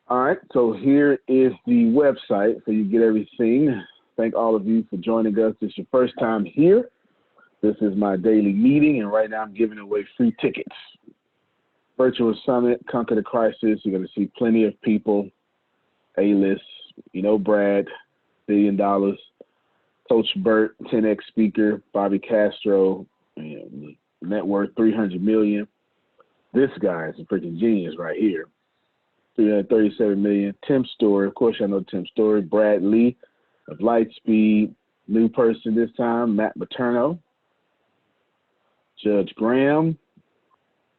All right, so here is the website so you get everything. Thank all of you for joining us. This is your first time here. This is my daily meeting, and right now I'm giving away free tickets. Virtual Summit, Conquer the Crisis. You're going to see plenty of people, A-list, Brad, $1 billion, Coach Burt, 10X speaker, Bobby Castro, net worth $300 million. This guy is a freaking genius right here. $337 million. Tim Story, of course, I know Tim Story. Brad Lee of Lightspeed. New person this time, Matt Materno. Judge Graham.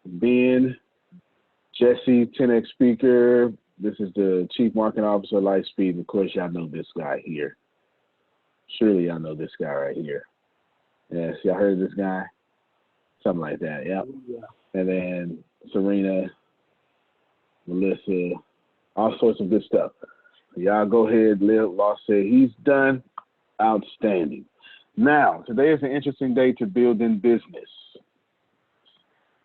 Ben. Jesse, 10X speaker. This is the Chief Marketing Officer of Lightspeed. Of course, y'all know this guy here. Surely y'all know this guy right here. Yes, y'all heard of this guy? Something like that, yep. Yeah. And then Serena, Melissa, all sorts of good stuff. Y'all go ahead, live. Law said he's done. Outstanding. Now, today is an interesting day to build in business.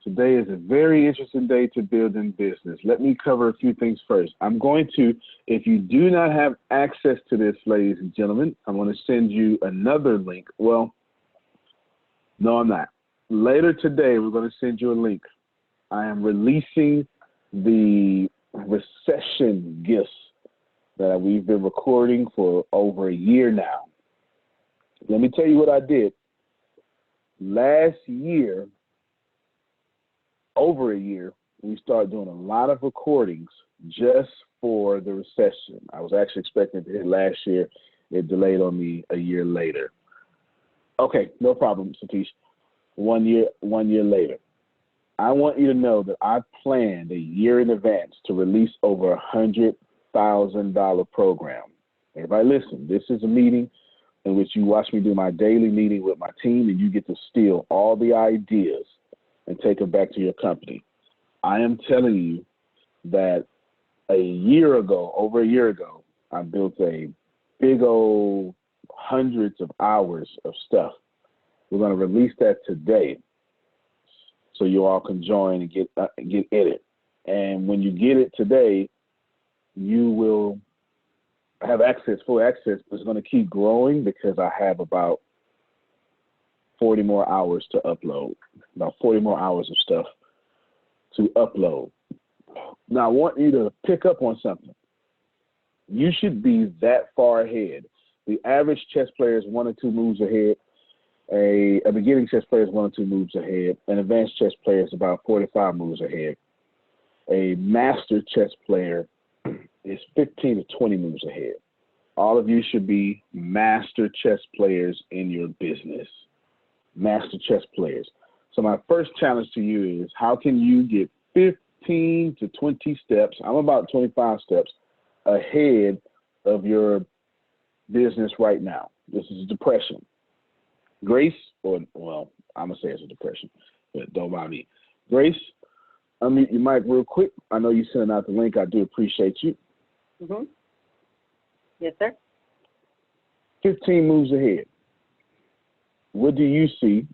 Today is a very interesting day to build in business. Let me cover a few things first. I'm going to, if you do not have access to this, ladies and gentlemen, I'm going to send you another link. Well, no, I'm not. Later today, we're going to send you a link. I am releasing the recession gifts that we've been recording for over a year now. Let me tell you what I did. Last year, over a year, we started doing a lot of recordings just for the recession. I was actually expecting to hit last year. It delayed on me a year later. Okay, no problem, Satish. 1 year later. I want you to know that I planned a year in advance to release over $100,000 program. Everybody listen, this is a meeting in which you watch me do my daily meeting with my team, and you get to steal all the ideas and take them back to your company. I am telling you that over a year ago, I built a big old hundreds of hours of stuff. We're going to release that today, so you all can join and get in it. And when you get it today, you will have full access. It's going to keep growing because I have about 40 more hours to upload, about 40 more hours of stuff to upload. Now, I want you to pick up on something. You should be that far ahead. The average chess player is 1 or 2 moves ahead. A beginning chess player is 1 or 2 moves ahead. An advanced chess player is about 45 moves ahead. A master chess player is 15 to 20 moves ahead. All of you should be master chess players in your business. Master chess players. So my first challenge to you is, how can you get 15 to 20 steps, I'm about 25 steps, ahead of your business right now? This is depression. Grace, I'm going to say it's a depression, but don't mind me. Grace, unmute your mic real quick. I know you're sending out the link. I do appreciate you. Mm-hmm. Yes, sir. 15 moves ahead. What do you see?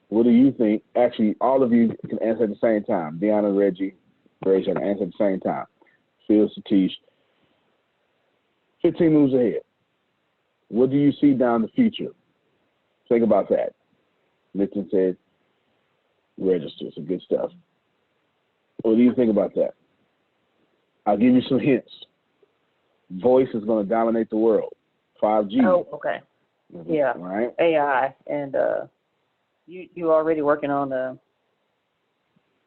What do you think? Actually, all of you can answer at the same time. Deanna, Reggie, Grace, you can answer at the same time. Phil, Satish. 15 moves ahead. What do you see down the future? Think about that. Lipton said, register, some good stuff. What do you think about that? I'll give you some hints. Voice is going to dominate the world. 5G. Oh, okay. Mm-hmm. Yeah. Right. AI, and you already working on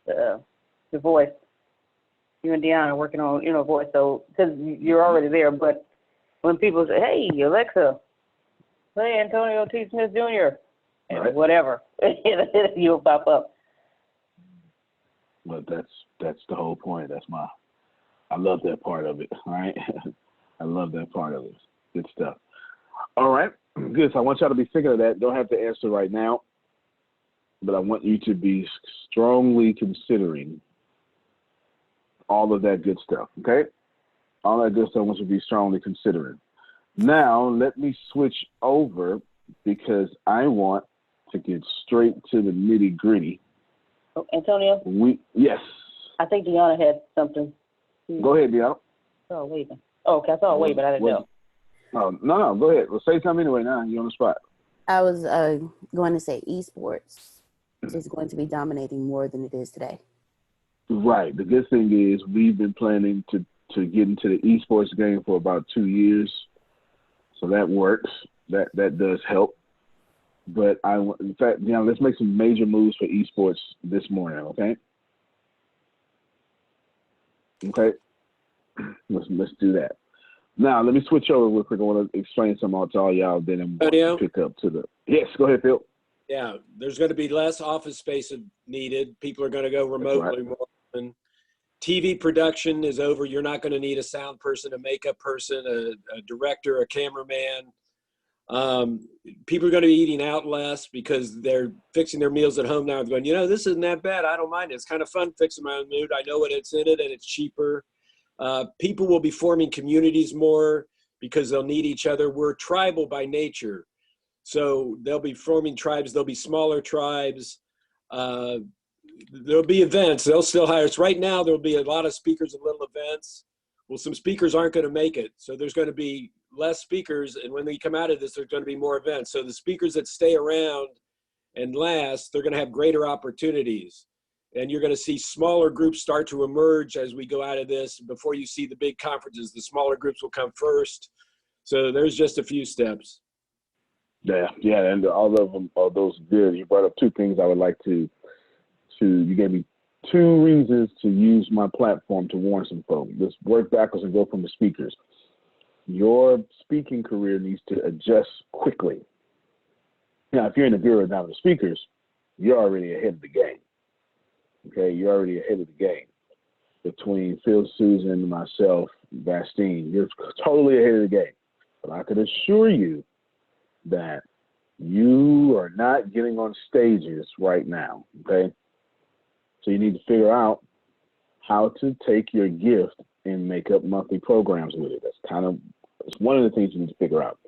the voice. You and Deanna are working on voice, so because you're already there. But when people say, "Hey, Alexa, play Antonio T. Smith Jr." and right. Whatever, you'll pop up. But that's the whole point. I love that part of it. All right. I love that part of it. Good stuff. All right. Good. So I want y'all to be thinking of that. Don't have to answer right now, but I want you to be strongly considering all of that good stuff. Okay. All that good stuff I want you to be strongly considering. Now, let me switch over because I want to get straight to the nitty gritty. Oh, Antonio? Yes. I think Deanna had something. Go ahead, Deanna. saw a waving. Oh, okay, I saw a wave, but I didn't know. Oh, no, go ahead. Well, say something anyway now. You're on the spot. I was going to say esports is going to be dominating more than it is today. Right. The good thing is we've been planning to get into the esports game for about 2 years. So that works. That does help. But in fact, let's make some major moves for esports this morning, okay? Okay. Let's do that. Now, let me switch over real quick. I want to explain something to all y'all, then I'm going to pick up to the... Yes, go ahead, Phil. Yeah, there's going to be less office space needed. People are going to go remotely more often. TV production is over. You're not going to need a sound person, a makeup person, a director, a cameraman. People are going to be eating out less because they're fixing their meals at home now and going, this isn't that bad. I don't mind it. It's kind of fun fixing my own food. I know what it's in it and it's cheaper. People will be forming communities more because they'll need each other. We're tribal by nature. So they'll be forming tribes. There'll be smaller tribes. There'll be events. They'll still hire us. Right now, there'll be a lot of speakers and little events. Well, some speakers aren't going to make it. So there's going to be less speakers. And when they come out of this, there's going to be more events. So the speakers that stay around and last, they're going to have greater opportunities. And you're going to see smaller groups start to emerge as we go out of this. Before you see the big conferences, the smaller groups will come first. So there's just a few steps. Yeah, and all of them are those good. You brought up two things I would like to you gave me two reasons to use my platform to warn some folks. Let's work backwards and go from the speakers. Your speaking career needs to adjust quickly. Now, if you're in the Bureau of the Speakers, you're already ahead of the game. Okay, you're already ahead of the game. Between Phil, Susan, myself, Bastine, you're totally ahead of the game. But I can assure you that you are not getting on stages right now, okay? So you need to figure out how to take your gift and make up monthly programs with it. It's one of the things you need to figure out.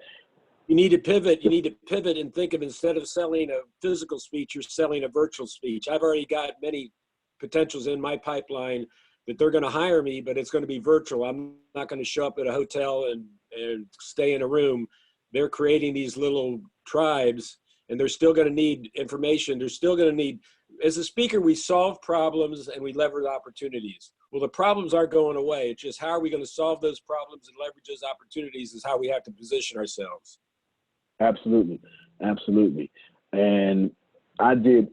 You need to pivot. You need to pivot and think of, instead of selling a physical speech, you're selling a virtual speech. I've already got many potentials in my pipeline that they're going to hire me, but it's going to be virtual. I'm not going to show up at a hotel and stay in a room. They're creating these little tribes, and they're still going to need information. They're still going to need, as a speaker, we solve problems and we leverage opportunities. Well, the problems aren't going away. It's just how are we going to solve those problems and leverage those opportunities is how we have to position ourselves. Absolutely. And I did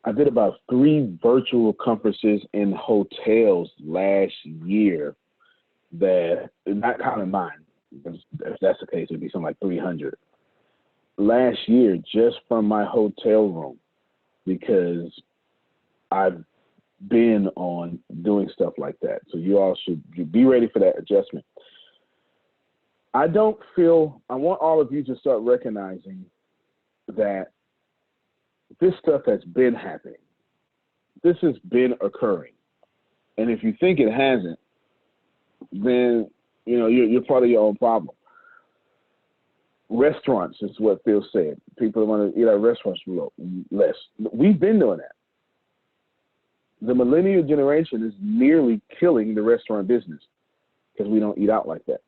about 3 virtual conferences in hotels last year that, not counting mine, if that's the case, it'd be something like 300 last year just from my hotel room, because I've been on doing stuff like that. So you all should be ready for that adjustment. I want all of you to start recognizing that this stuff has been happening. This has been occurring. And if you think it hasn't, then you're part of your own problem. Restaurants is what Phil said. People want to eat at restaurants less. We've been doing that. The millennial generation is nearly killing the restaurant business because we don't eat out like that.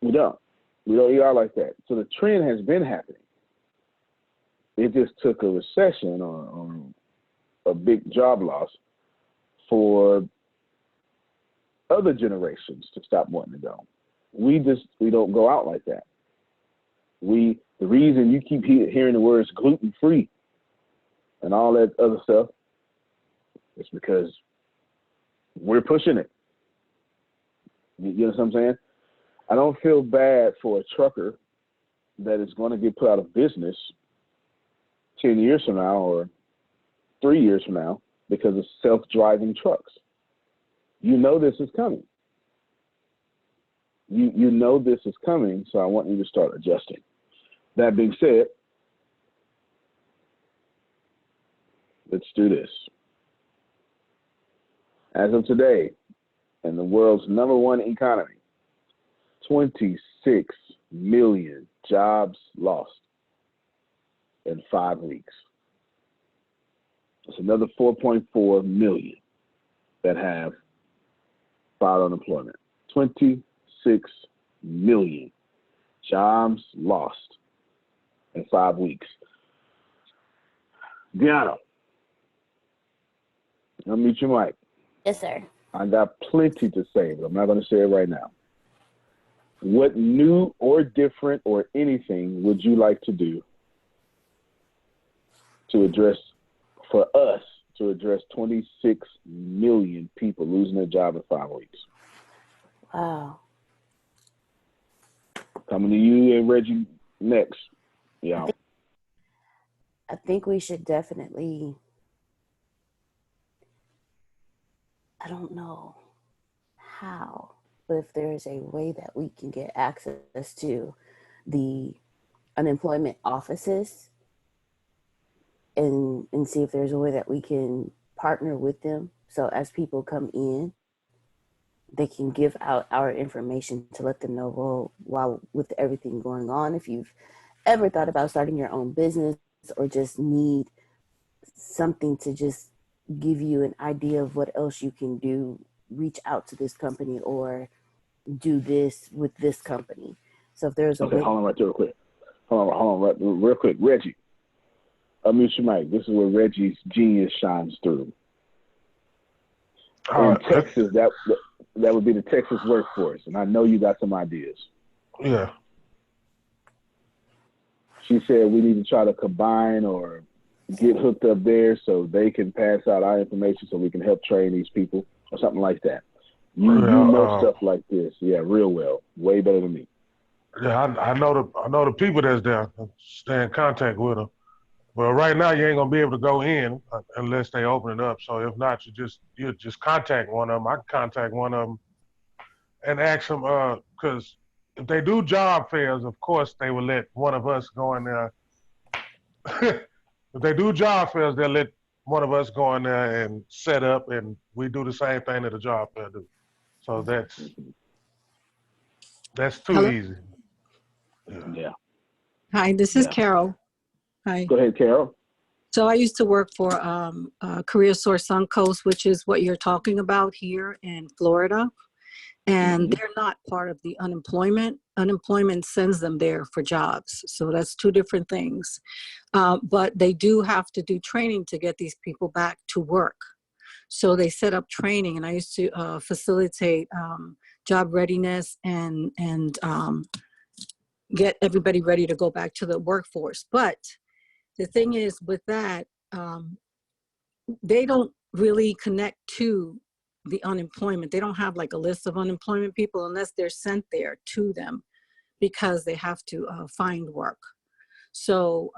We don't eat out like that. So the trend has been happening. It just took a recession or a big job loss for other generations to stop wanting to go. We don't go out like that. The reason you keep hearing the words gluten-free and all that other stuff is because we're pushing it. You know what I'm saying? I don't feel bad for a trucker that is going to get put out of business 10 years from now or 3 years from now because of self-driving trucks. You know this is coming. You know this is coming, so I want you to start adjusting. That being said, let's do this. As of today, in the world's #1 economy, 26 million jobs lost in 5 weeks. It's another 4.4 million that have filed unemployment. 26 million jobs lost in 5 weeks. Deanna, unmute your mic. Yes, sir. I got plenty to say, but I'm not going to say it right now. What new or different or anything would you like to do to address, for us, to address 26 million people losing their job in 5 weeks? Wow. Coming to you and Reggie next. Yeah. I think we should definitely, I don't know how, but if there is a way that we can get access to the unemployment offices and see if there's a way that we can partner with them. So as people come in, they can give out our information to let them know, well, while with everything going on, if you've ever thought about starting your own business or just need something to just give you an idea of what else you can do, reach out to this company or do this with this company. So if there's a Okay, way. hold on right there real quick. Hold on real quick. Reggie, unmute your mic. This is where Reggie's genius shines through. In Texas, that would be the Texas workforce, and I know you got some ideas. Yeah. She said we need to try to combine or get hooked up there so they can pass out our information so we can help train these people or something like that. You know stuff like this, yeah, real well, way better than me. Yeah, I know the people that's there. Stay in contact with them. But right now, you ain't gonna be able to go in unless they open it up. So if not, you just contact one of them. I can contact one of them and ask them, because if they do job fairs, of course they will let one of us go in there. If they do job fairs, they'll let one of us go in there and set up, and we do the same thing that a job fair do. So that's too Hello? easy. Yeah. Hi, this is Carol. Hi. Go ahead, Carol. So I used to work for Career Source Suncoast, which is what you're talking about here in Florida. And they're not part of the unemployment. Unemployment sends them there for jobs. So that's two different things. But they do have to do training to get these people back to work. So they set up training, and I used to facilitate job readiness and get everybody ready to go back to the workforce. But the thing is with that, they don't really connect to the unemployment. They don't have like a list of unemployment people unless they're sent there to them because they have to find work. So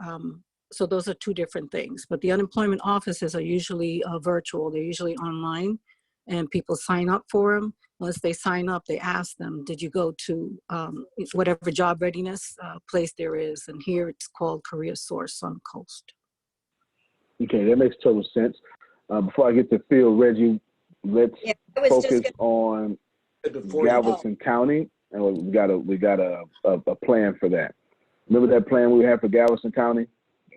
those are two different things. But the unemployment offices are usually virtual. They're usually online, and people sign up for them. Once they sign up, they ask them, did you go to whatever job readiness place there is? And here it's called Career Source Suncoast. Okay, that makes total sense. Before I get to Phil, Reggie, let's focus on Galveston County, and we got a plan for that. Remember that plan we had for Galveston County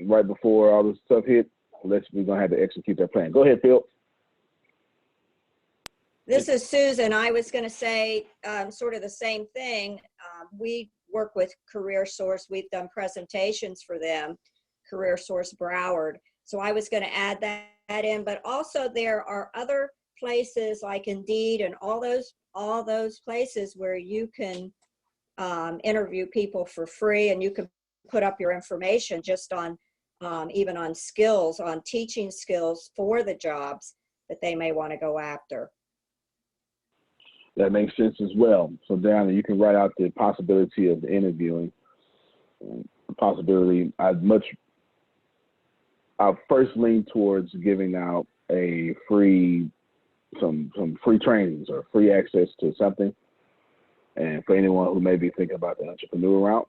right before all this stuff hit? We're gonna have to execute that plan. Go ahead, Phil. This is Susan. I was going to say sort of the same thing. We work with Career Source. We've done presentations for them, Career Source Broward. So I was going to add that in, but also there are other places like Indeed and all those places where you can interview people for free, and you can put up your information just on even on skills, on teaching skills for the jobs that they may want to go after. That makes sense as well. So, Diana, you can write out the possibility of the interviewing. The possibility, I'll first lean towards giving out a free, some free trainings or free access to something. And for anyone who may be thinking about the entrepreneur route.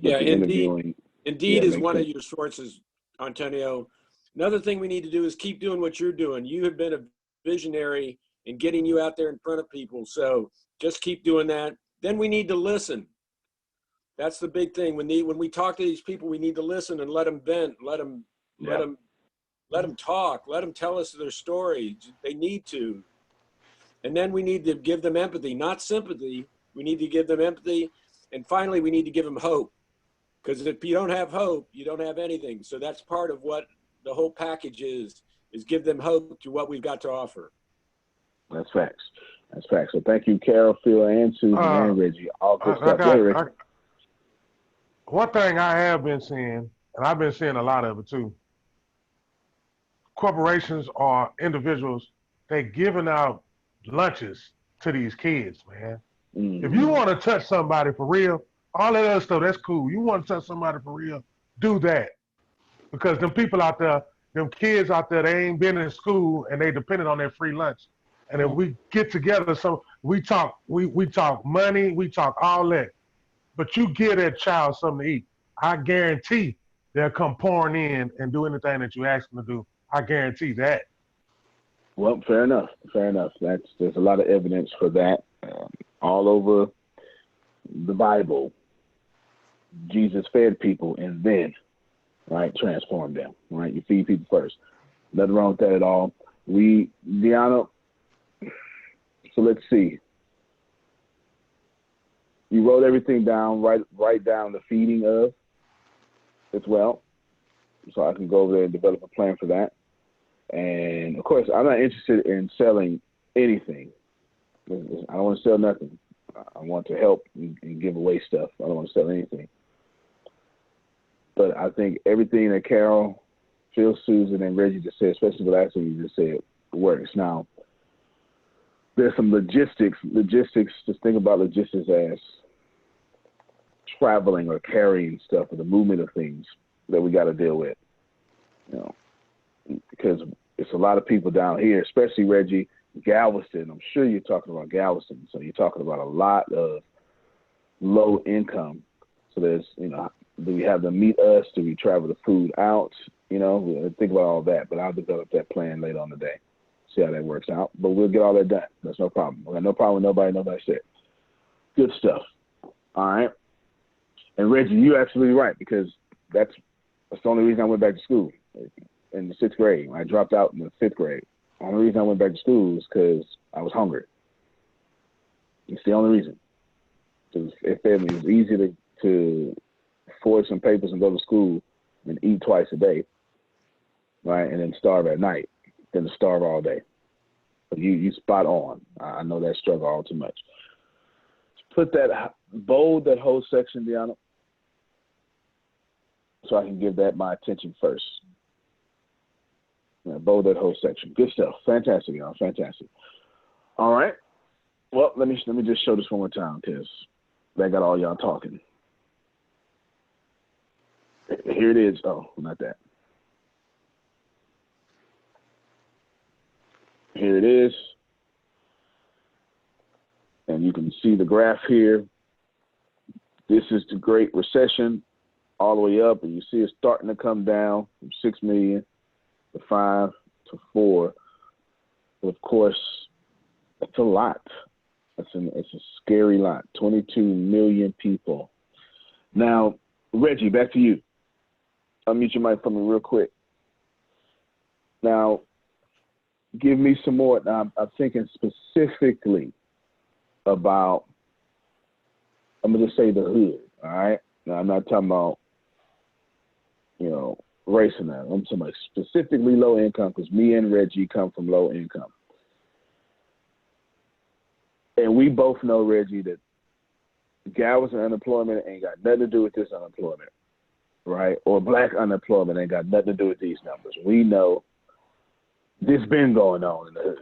Yeah, Indeed is one of your sources, Antonio. Another thing we need to do is keep doing what you're doing. You have been a visionary in getting you out there in front of people. So just keep doing that. Then we need to listen. That's the big thing. When we talk to these people, we need to listen and let them vent, let them talk, let them tell us their story. They need to. And then we need to give them empathy, not sympathy. We need to give them empathy. And finally, we need to give them hope. Because if you don't have hope, you don't have anything. So that's part of what the whole package is give them hope to what we've got to offer. That's facts. That's facts. So thank you, Carol, Phil, and Susan, and Reggie. All good stuff. Go ahead, Reggie. One thing I have been seeing, and I've been seeing a lot of it too, corporations or individuals, they giving out lunches to these kids, man. Mm-hmm. If you want to touch somebody for real, all that other stuff, that's cool. You want to touch somebody for real, do that. Because them people out there, them kids out there, they ain't been in school and they dependent on their free lunch. And if we get together, we talk money, we talk all that. But you give that child something to eat, I guarantee they'll come pouring in and do anything that you ask them to do. I guarantee that. Well, fair enough. Fair enough. There's a lot of evidence for that all over the Bible. Jesus fed people and then, right, transformed them. Right, you feed people first. Nothing wrong with that at all. Deanna. So let's see. You wrote everything down. Write down the feeding of as well, so I can go over there and develop a plan for that. And of course, I'm not interested in selling anything. I don't want to sell nothing. I want to help and give away stuff. I don't want to sell anything. But I think everything that Carol, Phil, Susan, and Reggie just said, especially the last thing you just said, works. Now, there's some logistics. Just think about logistics as traveling or carrying stuff or the movement of things that we got to deal with. You know, because it's a lot of people down here, especially Reggie, Galveston. I'm sure you're talking about Galveston. So you're talking about a lot of low income. So there's, do we have them meet us? Do we travel the food out? Think about all that. But I'll develop that plan later on today. See how that works out. But we'll get all that done. That's no problem. We got no problem with nobody said. Good stuff. All right. And Reggie, you're absolutely right, because that's the only reason I went back to school in the 6th grade. When I dropped out in the 5th grade, the only reason I went back to school is because I was hungry. It's the only reason. Because it was easy to forge some papers and go to school and eat twice a day, right, and then starve at night, than to starve all day. But you spot on. I know that struggle all too much. Bold that whole section, Deanna, so I can give that my attention first. Bold that whole section. Good stuff. Fantastic, y'all. Fantastic. All right. Well, let me just show this one more time, because that got all y'all talking. Here it is. Oh, not that. Here it is. And you can see the graph here. This is the Great Recession all the way up, and you see it starting to come down from 6 million to 5 to 4. But of course, it's a lot. It's a scary lot. 22 million people. Now, Reggie, back to you. Unmute your mic for me real quick. Now, give me some more. Now, I'm thinking specifically about, I'm going to say the hood, all right? Now, I'm not talking about, race and that. I'm talking about specifically low income, because me and Reggie come from low income. And we both know, Reggie, that Galveston unemployment ain't got nothing to do with this unemployment, right? Or black unemployment ain't got nothing to do with these numbers. We know this been going on in the hood.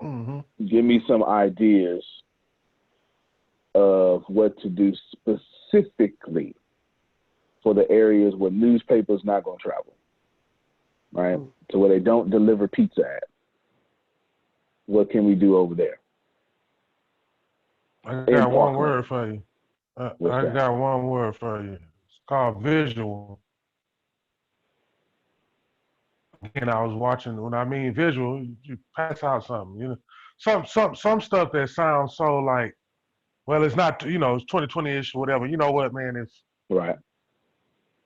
Mm-hmm. Give me some ideas of what to do specifically for the areas where newspapers not going to travel, right? To where they don't deliver pizza at. What can we do over there? I got one word for you. I got one word for you. It's called visual. Again, I was watching. When I mean visual, you pass out something. Some stuff that sounds so like, well, it's not. It's 2020-ish or whatever. You know what, man? It's right.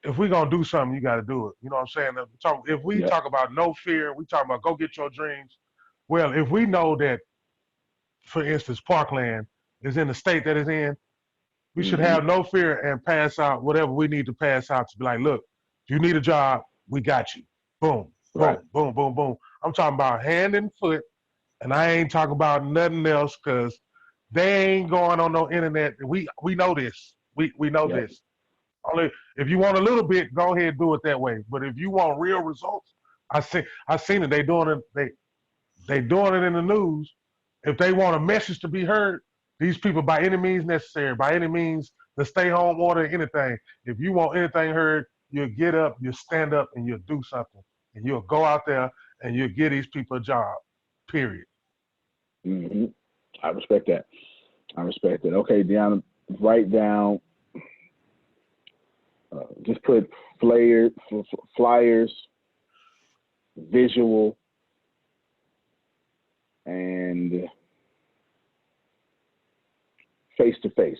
If we're gonna do something, you got to do it. You know what I'm saying? If we talk about no fear, we talk about go get your dreams. Well, if we know that for instance, Parkland is in the state that it's in, we should have no fear and pass out whatever we need to pass out to be like, look, if you need a job, we got you. Boom, boom, boom, boom, boom. I'm talking about hand and foot, and I ain't talking about nothing else because they ain't going on no internet. We know this. We know this. Only if you want a little bit, go ahead and do it that way. But if you want real results, I seen it. They doing it. They doing it in the news. If they want a message to be heard, these people, by any means necessary, by any means, the stay home order, anything. If you want anything heard, you'll get up, you'll stand up, and you'll do something. And you'll go out there and you'll give these people a job, period. I respect that. Okay, Deanna, write down, just put flyers, visual, and face-to-face.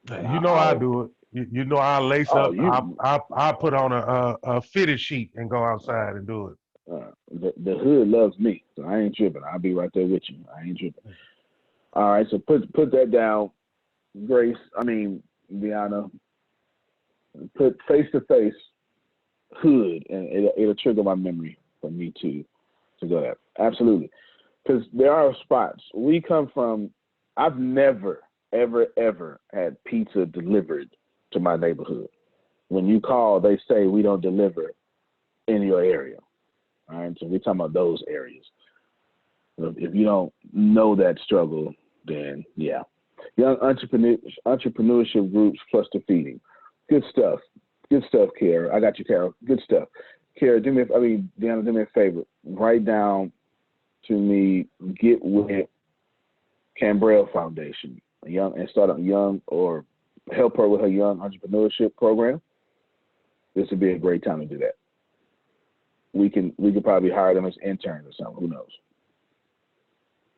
You know I do it. You know I lace up. I put on a fitted sheet and go outside and do it. The hood loves me, so I ain't tripping. I'll be right there with you. I ain't tripping. All right, so put that down, Deanna. Put face-to-face hood, and it'll trigger my memory for me to go there. Absolutely, because there are spots. We come from. I've never, ever had pizza delivered to my neighborhood. When you call, they say we don't deliver in your area. All right, so we're talking about those areas. If you don't know that struggle, then yeah. Young entrepreneurship groups plus the feeding. Good stuff, Kara. I got you, Carol. Good stuff. Kara, Deanna, do me a favor. Write down to me, get with Cambrell Foundation, and start a young, or help her with her young entrepreneurship program. This would be a great time to do that. We could probably hire them as interns or something. Who knows?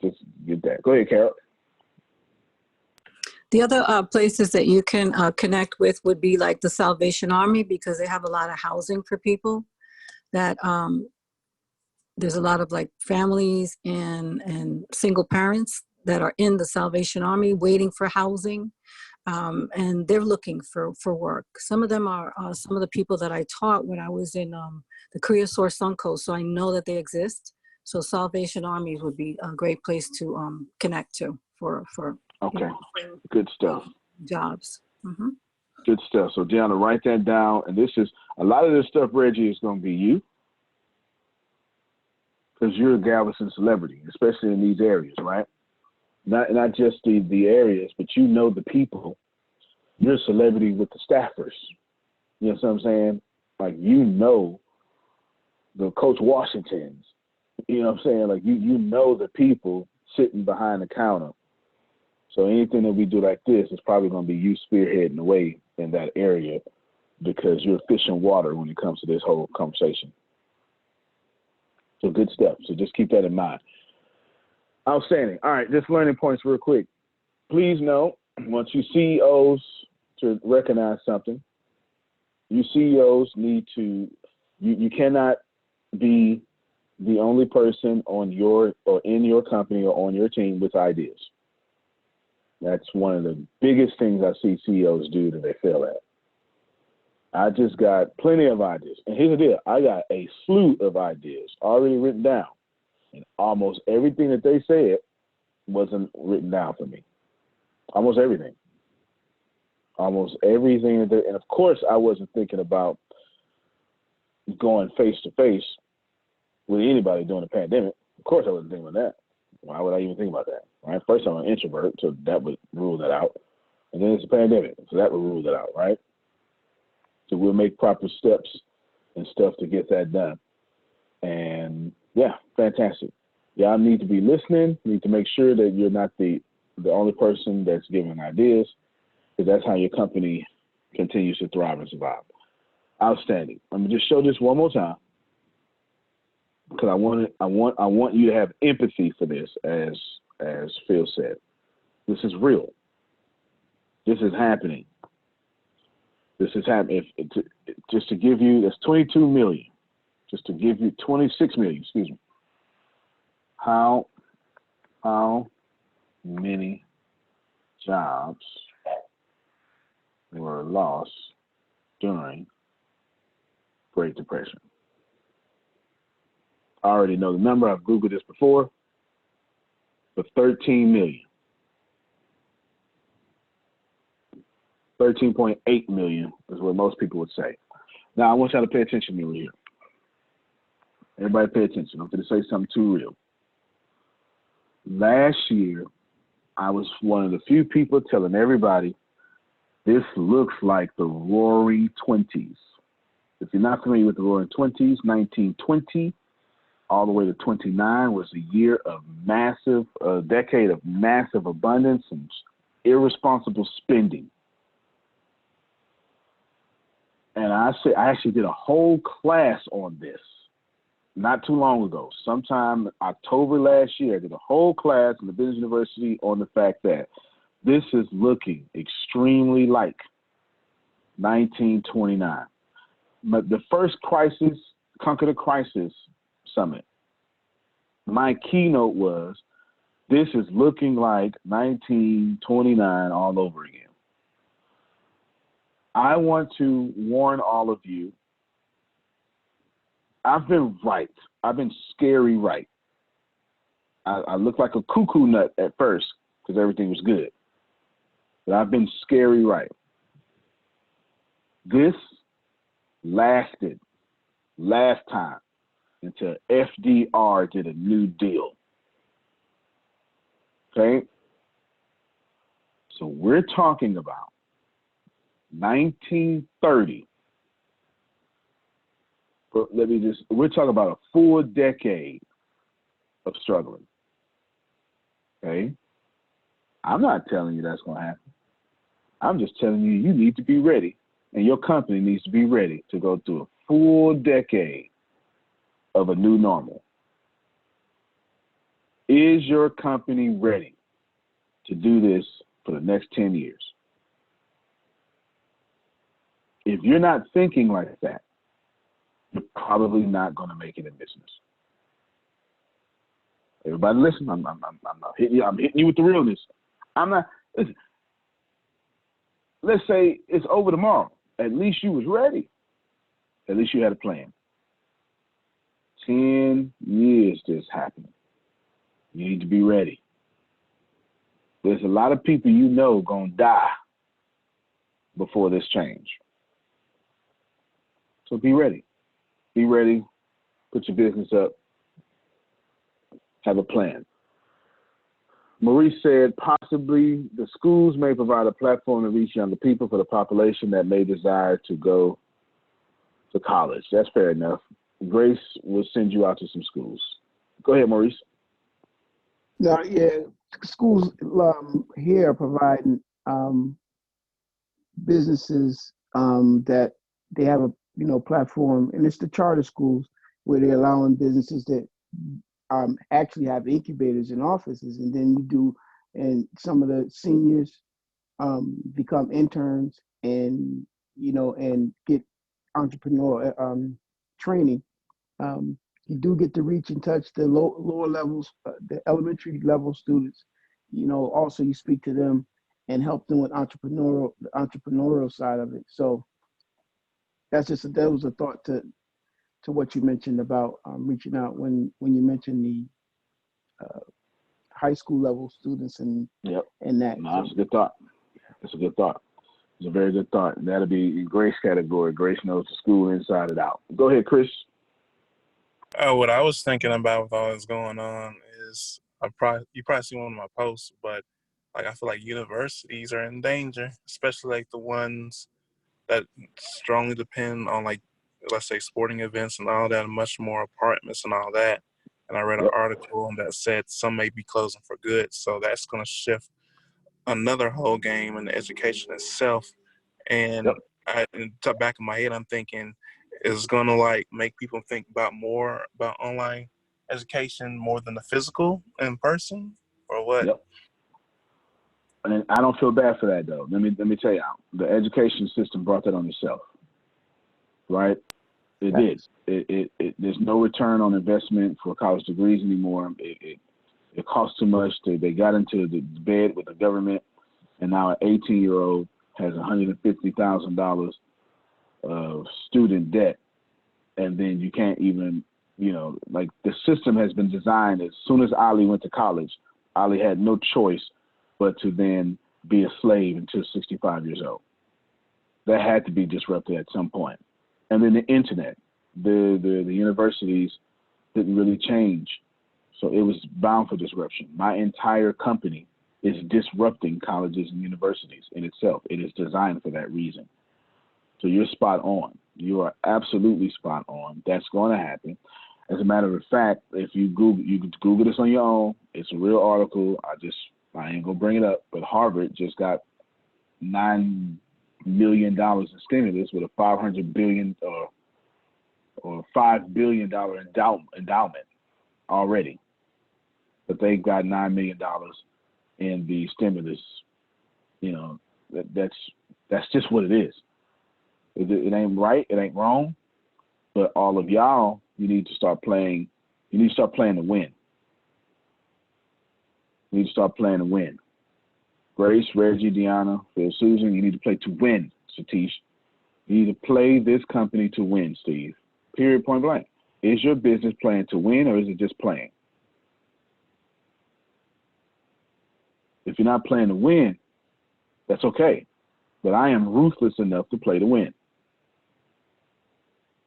Just get that. Go ahead, Carol. The other places that you can connect with would be like the Salvation Army, because they have a lot of housing for people. That there's a lot of like families and single parents that are in the Salvation Army waiting for housing, and they're looking for work. Some of them are some of the people that I taught when I was in the Career Source Suncoast, so I know that they exist. So Salvation Army would be a great place to connect to for okay, good stuff. Jobs. Good stuff. So Deanna, write that down. And this is a lot of this stuff, Reggie, is going to be you, because you're a Galveston celebrity, especially in these areas, right? Not just the areas, but you know the people. You're a celebrity with the staffers. You know what I'm saying? Like, you know the Coach Washingtons. You know what I'm saying? Like, you know the people sitting behind the counter. So anything that we do like this is probably going to be you spearheading the way in that area, because you're fish in water when it comes to this whole conversation. So good stuff. So just keep that in mind. Outstanding. All right, just learning points real quick. Please know, once you CEOs to recognize something, you CEOs need to, you cannot be the only person on your, or in your company or on your team with ideas. That's one of the biggest things I see CEOs do that they fail at. I just got plenty of ideas. And here's the deal. I got a slew of ideas already written down. And almost everything that they said wasn't written down for me. Almost everything. Almost everything. And of course, I wasn't thinking about going face to face with anybody during the pandemic. Of course, I wasn't thinking about that. Why would I even think about that? Right? First, I'm an introvert, so that would rule that out. And then it's a pandemic, so that would rule that out, right? So we'll make proper steps and stuff to get that done. And yeah, fantastic. Y'all need to be listening. You need to make sure that you're not the only person that's giving ideas, because that's how your company continues to thrive and survive. Outstanding. I'm gonna just show this one more time, because I want you to have empathy for this, as Phil said. This is real. This is happening. This is happening. Just to give you, that's 22 million. Just to give you 26 million, excuse me. How many jobs were lost during Great Depression? I already know the number. I've Googled this before. But 13 million. 13.8 million is what most people would say. Now, I want y'all to pay attention to me here. Everybody pay attention. I'm going to say something too real. Last year, I was one of the few people telling everybody, this looks like the Roaring Twenties. If you're not familiar with the Roaring Twenties, 1920 all the way to 29 was a year of massive, a decade of massive abundance and irresponsible spending. And I actually did a whole class on this not too long ago. Sometime October last year, I did a whole class in the Business University on the fact that this is looking extremely like 1929. But the first crisis, Conquer the Crisis Summit, my keynote was, this is looking like 1929 all over again. I want to warn all of you, I've been right. I've been scary right. I looked like a cuckoo nut at first because everything was good. But I've been scary right. This lasted last time until FDR did a New Deal. Okay? So we're talking about 1930. But we're talking about a full decade of struggling. Okay? I'm not telling you that's going to happen. I'm just telling you, you need to be ready, and your company needs to be ready to go through a full decade of a new normal. Is your company ready to do this for the next 10 years? If you're not thinking like that, you're probably not going to make it in business. Everybody listen, I'm not hitting you. I'm hitting you with the realness. I'm not, listen, let's say it's over tomorrow. At least you was ready. At least you had a plan. 10 years this happened. You need to be ready. There's a lot of people you know gonna die before this change. So be ready. Be ready. Put your business up. Have a plan. Maurice said, possibly the schools may provide a platform to reach younger people for the population that may desire to go to college. That's fair enough. Grace will send you out to some schools. Go ahead, Maurice. No, yeah, schools here are providing businesses that they have a platform, and it's the charter schools where they're allowing businesses that actually have incubators and offices, and then and some of the seniors become interns and and get entrepreneurial training. You do get to reach and touch the lower levels, the elementary level students. Also you speak to them and help them with the entrepreneurial side of it. So that was a thought to what you mentioned about reaching out when you mentioned the high school level students and that. No, that's a good thought. That's a good thought. It's a very good thought. That'll be in Grace category. Grace knows the school inside and out. Go ahead, Chris. What I was thinking about with all this going on is you probably see one of my posts, but I feel like universities are in danger, especially the ones that strongly depend on let's say sporting events and all that, and much more apartments and all that. And I read an article that said some may be closing for good, so that's going to shift another whole game in the education itself. And in the back of my head, I'm thinking, is going to make people think more about online education more than the physical in person, or what? Yep. And I don't feel bad for that though. Let me tell you, the education system brought that on itself, right? It did. It there's no return on investment for college degrees anymore. It it costs too much. They got into the bed with the government, and now an 18-year-old has $150,000 of student debt, and then you can't even, like the system has been designed. As soon as Ali went to college, Ali had no choice but to then be a slave until 65 years old. That had to be disrupted at some point. And then the internet, the universities didn't really change. So it was bound for disruption. My entire company is disrupting colleges and universities in itself. It is designed for that reason. So you're spot on. You are absolutely spot on. That's going to happen. As a matter of fact, if you can Google this on your own. It's a real article. I ain't gonna bring it up, but Harvard just got $9 million in stimulus with a $500 billion or $5 billion endowment already. But they've got $9 million in the stimulus. That's just what it is. It ain't right. It ain't wrong. But all of y'all, you need to start playing. You need to start playing to win. You need to start playing to win. Grace, Reggie, Deanna, Phil, Susan, you need to play to win. Satish, you need to play this company to win, Steve. Period, point blank. Is your business playing to win, or is it just playing? If you're not playing to win, that's okay. But I am ruthless enough to play to win.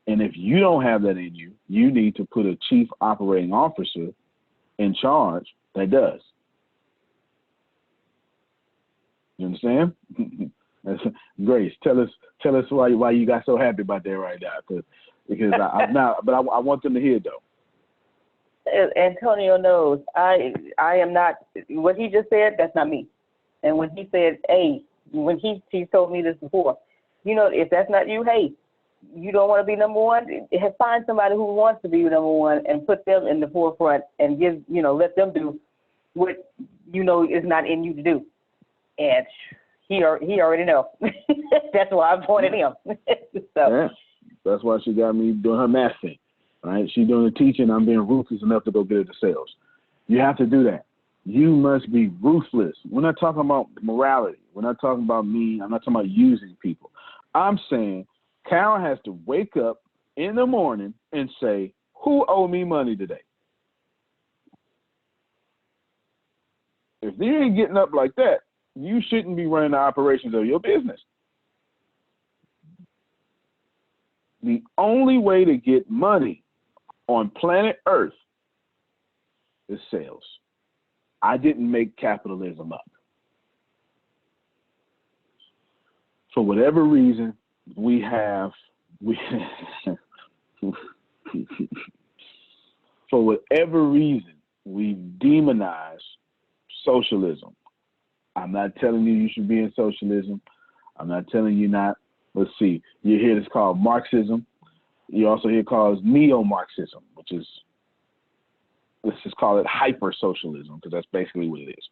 And if you don't have that in you, you need to put a chief operating officer in charge that does. You understand? Grace, tell us why you got so happy about that right now, because I want them to hear it though. Antonio knows I am not what he just said. That's not me. And when he said, "Hey," when he told me this before, if that's not you, hey, you don't want to be number one. Find somebody who wants to be number one and put them in the forefront and let them do what is not in you to do. And he already know. That's why I appointed him. Yeah, that's why she got me doing her math thing. Right? She's doing the teaching. I'm being ruthless enough to go get her the sales. You have to do that. You must be ruthless. We're not talking about morality. We're not talking about me. I'm not talking about using people. I'm saying Carol has to wake up in the morning and say, who owe me money today? If they ain't getting up like that, you shouldn't be running the operations of your business. The only way to get money on planet Earth is sales. I didn't make capitalism up. For whatever reason, for whatever reason, we demonize socialism. I'm not telling you should be in socialism. I'm not telling you not. Let's see. You hear this called Marxism. You also hear it called neo-Marxism, which is, let's just call it hyper-socialism, because that's basically what it is.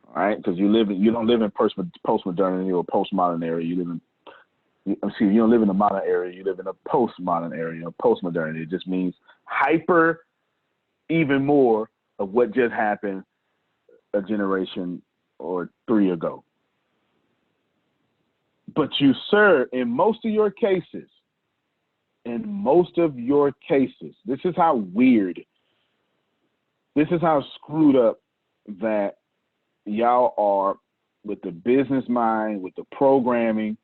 All right? Because you don't live in post-modernity or postmodern era. You don't live in a modern era. You live in a postmodern area, post-modernity. It just means hyper, even more of what just happened a generation or 3 ago. But you, sir, in most of your cases, this is how weird, this is how screwed up that y'all are with the business mind, with the programming.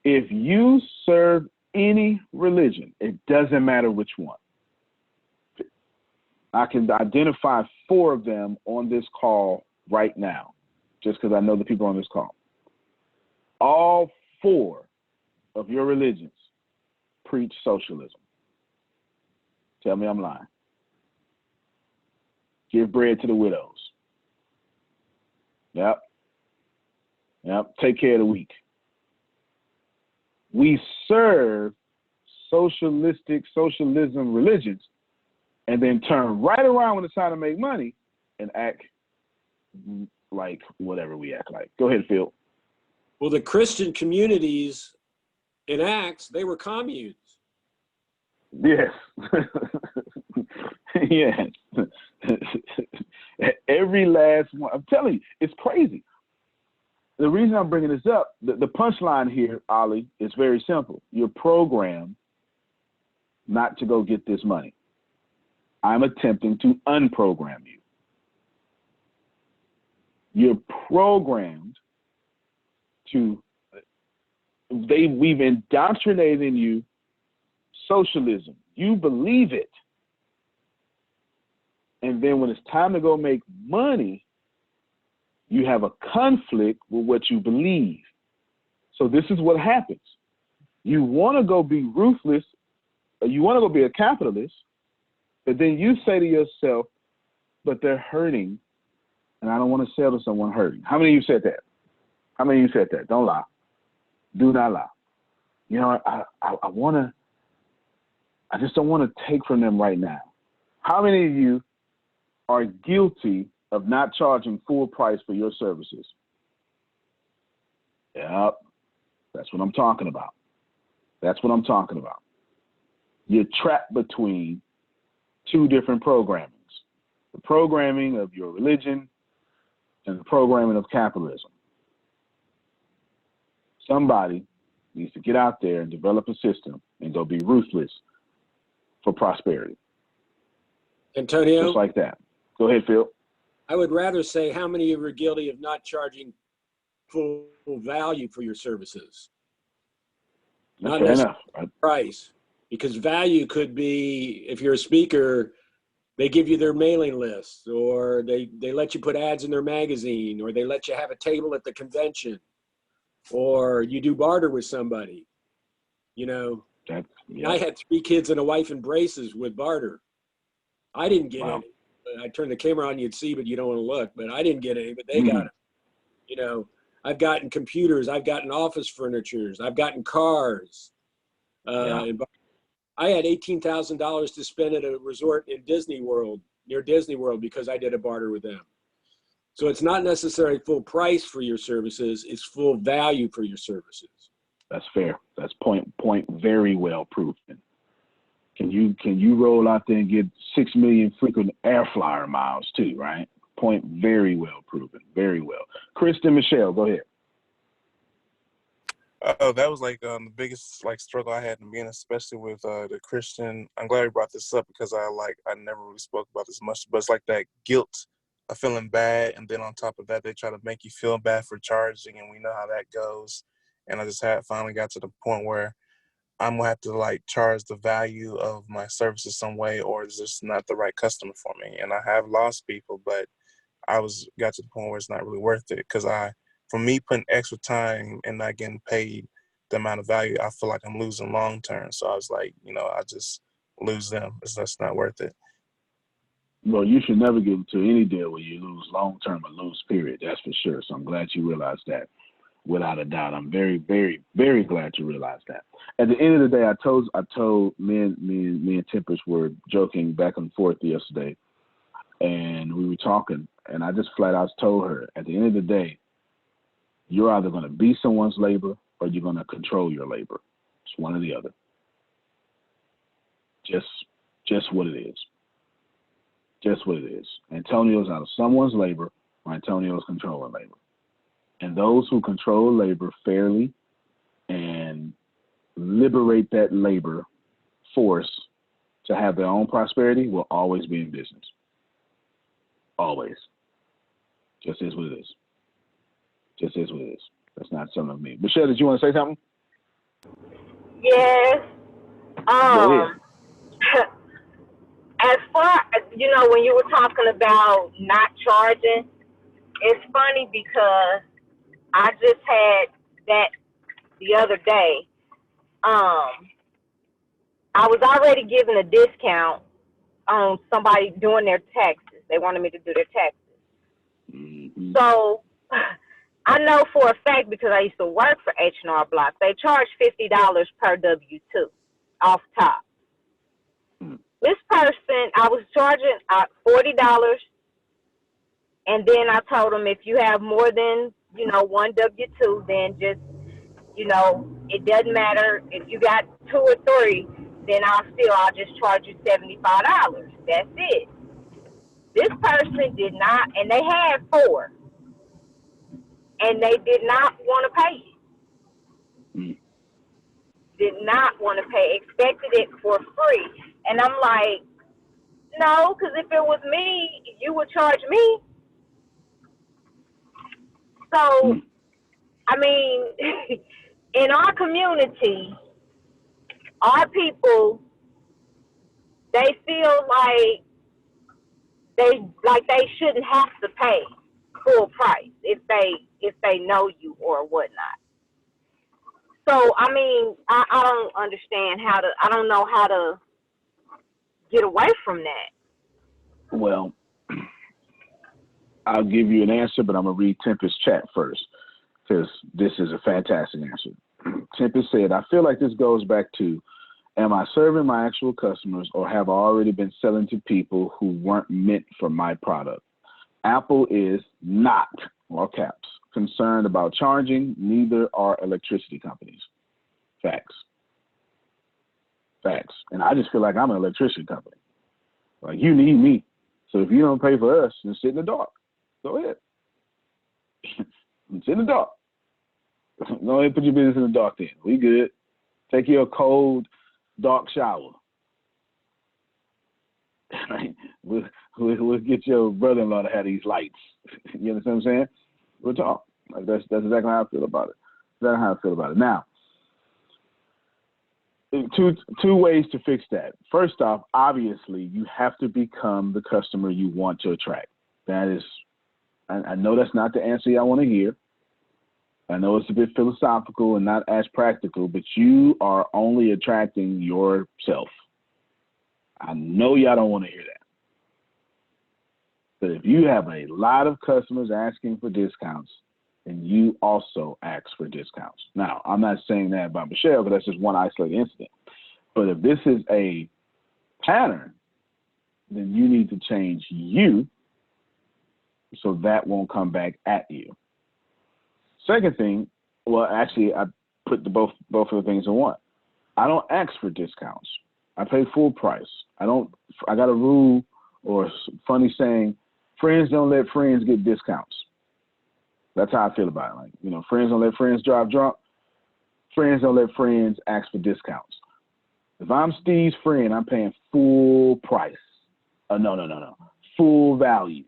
If you serve any religion, it doesn't matter which one. I can identify 4 of them on this call right now, just because I know the people on this call. All 4 of your religions preach socialism. Tell me I'm lying. Give bread to the widows. Yep. Take care of the weak. We serve socialism religions and then turn right around when it's time to make money and act like whatever we act like. Go ahead, Phil. Well, the Christian communities in Acts, they were communes. Yes. Yes. Every last one. I'm telling you, it's crazy. The reason I'm bringing this up, the punchline here, Ollie, is very simple. You're programmed not to go get this money. I'm attempting to unprogram you. You're programmed to, we've indoctrinated in you socialism. You believe it. And then when it's time to go make money, you have a conflict with what you believe. So this is what happens. You want to go be ruthless, or you want to go be a capitalist, but then you say to yourself, but they're hurting, and I don't want to sell to someone hurting. How many of you said that? How many of you said that? Don't lie. Do not lie. You know, I just don't want to take from them right now. How many of you are guilty of not charging full price for your services? Yep, that's what I'm talking about. That's what I'm talking about. You're trapped between two different programmings. The programming of your religion and the programming of capitalism. Somebody needs to get out there and develop a system and go be ruthless for prosperity. Antonio? Just like that. Go ahead, Phil. I would rather say how many of you are guilty of not charging full value for your services? Not necessarily price. Because value could be, if you're a speaker, they give you their mailing list, or they let you put ads in their magazine, or they let you have a table at the convention, or you do barter with somebody. You know, I had 3 kids and a wife in braces with barter. I didn't get any. I turned the camera on, you'd see, but you don't want to look. But I didn't get any, but they got them. You know, I've gotten computers, I've gotten office furnitures, I've gotten cars. I had $18,000 to spend at a resort in Disney World, near Disney World, because I did a barter with them. So it's not necessarily full price for your services, it's full value for your services. That's fair. That's point very well proven. Can you roll out there and get 6 million frequent air flyer miles too, right? Point very well proven. Very well. Kristen, Michelle, go ahead. Oh, that was like the biggest struggle I had in the beginning, especially with the Christian. I'm glad you brought this up because I never really spoke about this much, but it's like that guilt of feeling bad, and then on top of that, they try to make you feel bad for charging, and we know how that goes. And I just finally got to the point where I'm gonna have to charge the value of my services some way, or it's just not the right customer for me. And I have lost people, but got to the point where it's not really worth it because for me putting extra time and not getting paid the amount of value, I feel like I'm losing long term. So I was like, I just lose them. That's not worth it. Well, you should never get into any deal where you lose long term or lose period. That's for sure. So I'm glad you realized that. Without a doubt, I'm very, very, very glad you realized that. At the end of the day, I told me and Tempest were joking back and forth yesterday, and we were talking, and I just flat out told her, at the end of the day, you're either going to be someone's labor or you're going to control your labor. It's one or the other. Just what it is. Just what it is. Antonio's out of someone's labor or Antonio's controlling labor. And those who control labor fairly and liberate that labor force to have their own prosperity will always be in business. Always. Just is what it is. Just is what it is. That's not something of me. Michelle, did you want to say something? Yes. Go ahead. As far as, when you were talking about not charging, it's funny because I just had that the other day. I was already given a discount on somebody doing their taxes. They wanted me to do their taxes. Mm-hmm. So I know for a fact, because I used to work for H&R Block, they charge $50 per W-2 off top. Mm-hmm. This person, I was charging $40, and then I told them if you have more than, one W-2, then just, it doesn't matter. If you got 2 or 3, then I'll just charge you $75. That's it. This person did not, and they had 4, and they did not want to pay it. Mm. Did not want to pay, expected it for free. And I'm like, no, because if it was me, you would charge me. So, I mean, in our community, our people, they feel they shouldn't have to pay full price if they know you or whatnot. So I mean, I don't understand I don't know how to get away from that. Well, I'll give you an answer, but I'm gonna read Tempest's chat first because this is a fantastic answer. Tempest said, "I feel like this goes back to, am I serving my actual customers or have I already been selling to people who weren't meant for my product? Apple is not, all caps, concerned about charging. Neither are electricity companies." Facts. Facts. And I just feel like I'm an electricity company. Like, you need me. So if you don't pay for us, then sit in the dark. Go ahead. Sit in the dark. Go ahead and put your business in the dark then. We good. Take your cold, dark shower. We'll get your brother-in-law to have these lights. You understand what I'm saying? We'll talk. Like that's exactly how I feel about it. That's how I feel about it. Now, two ways to fix that. First off, obviously, you have to become the customer you want to attract. That is, I know that's not the answer y'all want to hear. I know it's a bit philosophical and not as practical, but you are only attracting yourself. I know y'all don't want to hear that. But if you have a lot of customers asking for discounts, then you also ask for discounts. Now, I'm not saying that about Michelle, because that's just one isolated incident. But if this is a pattern, then you need to change you so that won't come back at you. Second thing, well, actually, I put both of the things in one. I don't ask for discounts. I pay full price. I got a rule or funny saying, friends don't let friends get discounts. That's how I feel about it. Like, you know, friends don't let friends drive drunk. Friends don't let friends ask for discounts. If I'm Steve's friend, I'm paying full price. No. Full value.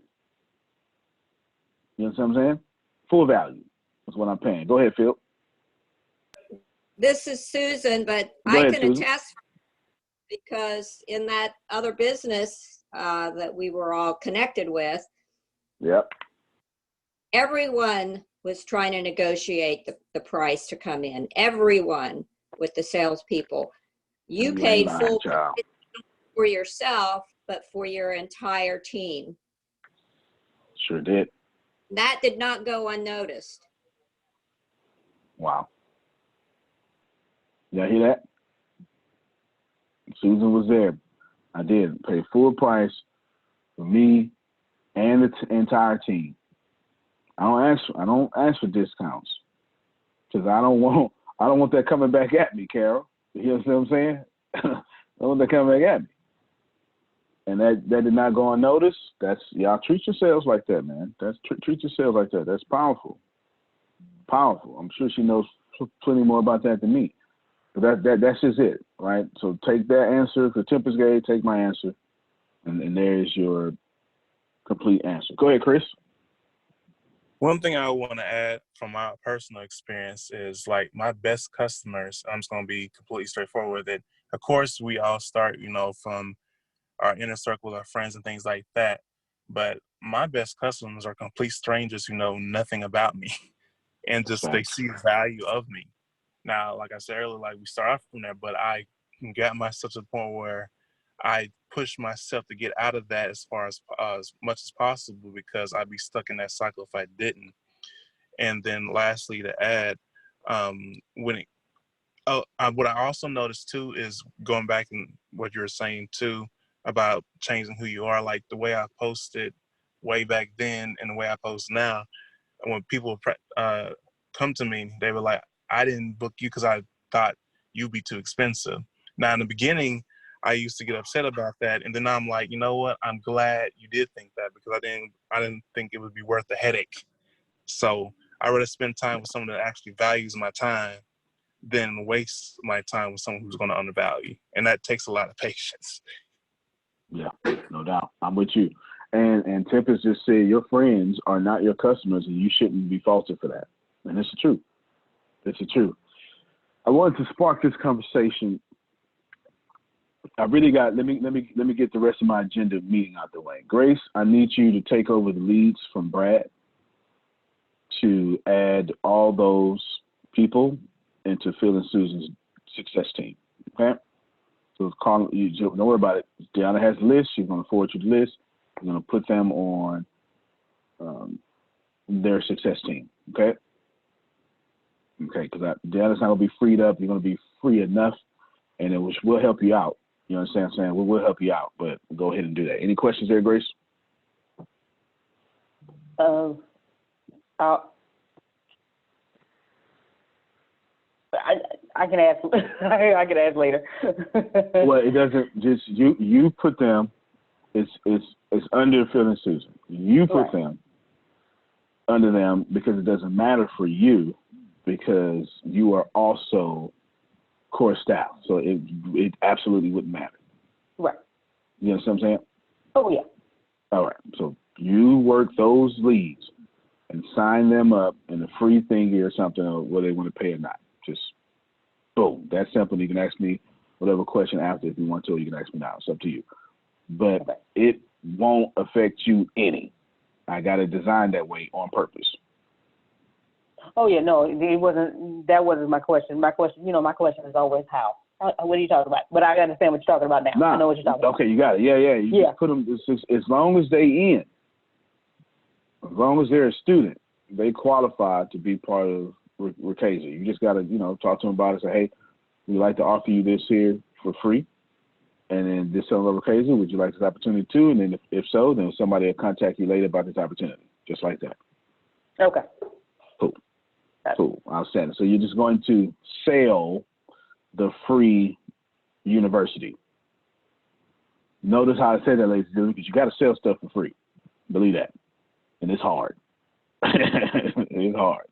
You know what I'm saying? Full value. That's what I'm paying. Go ahead, Phil. This is Susan, but Go ahead, can Susan. attest, because in that other business that we were all connected with, Yep. everyone was trying to negotiate the price to come in. Everyone with the salespeople. You paid full price for yourself, but for your entire team. Sure did. That did not go unnoticed. Wow. Y'all hear that? Susan was there. I did pay full price for me and the entire team. I don't ask for discounts because I don't want that coming back at me, Carol. You know what I'm saying? I don't want that coming back at me. And that did not go unnoticed. That's, y'all treat yourselves like that, man. Treat yourselves like that. That's powerful. Powerful. I'm sure she knows plenty more about that than me. But that's just it, right? So take that answer for Tempest Gay, take my answer, and there's your complete answer. Go ahead, Chris. One thing I want to add from my personal experience is, like, my best customers, I'm just going to be completely straightforward with it. Of course, we all start, from our inner circle, our friends and things like that. But my best customers are complete strangers who know nothing about me and just they see the value of me. Now, like I said earlier, like, we start off from there, but I got myself to the point where I push myself to get out of that as much as possible, because I'd be stuck in that cycle if I didn't. And then lastly, to add, what I also noticed too is, going back and what you were saying too about changing who you are, like the way I posted way back then and the way I post now. When people come to me, they were like, I didn't book you because I thought you'd be too expensive. Now, in the beginning, I used to get upset about that, and then I'm like, you know what? I'm glad you did think that, because I didn't think it would be worth the headache. So I rather spend time with someone that actually values my time than waste my time with someone who's going to undervalue, and that takes a lot of patience. Yeah, no doubt. I'm with you. And Tempest just said your friends are not your customers, and you shouldn't be faulted for that. And it's the truth. It's the truth. I wanted to spark this conversation. I really got. Let me get the rest of my agenda meeting out the way. Grace, I need you to take over the leads from Brad to add all those people into Phil and Susan's success team. Okay. So call you. Don't worry about it. Deanna has the list. She's going to forward you the list. You're going to put them on their success team. Okay. Okay. Because Deanna's not going to be freed up. You're going to be free enough, and it will help you out. You understand what I'm saying? We'll help you out, but go ahead and do that. Any questions there, Grace? I can ask. I can ask later. Well, it doesn't. Just you put them. It's under Phil and Susan. You put them under them because it doesn't matter for you, because you are also core staff. So it absolutely wouldn't matter. Right. You know what I'm saying? Oh yeah. All right. So you work those leads and sign them up in a free thingy or something, or whether they want to pay or not. Just boom. That's simple. You can ask me whatever question after if you want to, or you can ask me now. It's up to you. But it won't affect you any. I got it designed that way on purpose. Oh yeah, no, it wasn't. That wasn't my question. My question is always how. What are you talking about? But I understand what you're talking about now. I know what you're talking about. Okay, you got it. Yeah. You just put them. As long as they in, as long as they're a student, they qualify to be part of Richest. You just got to, talk to them about it. Say, hey, we'd like to offer you this here for free, and then this on Richest. Would you like this opportunity too? And then if so, then somebody will contact you later about this opportunity, just like that. Okay. Cool. Outstanding. So you're just going to sell the free university. Notice how I said that, ladies and gentlemen, because you got to sell stuff for free. Believe that. And it's hard. It's hard.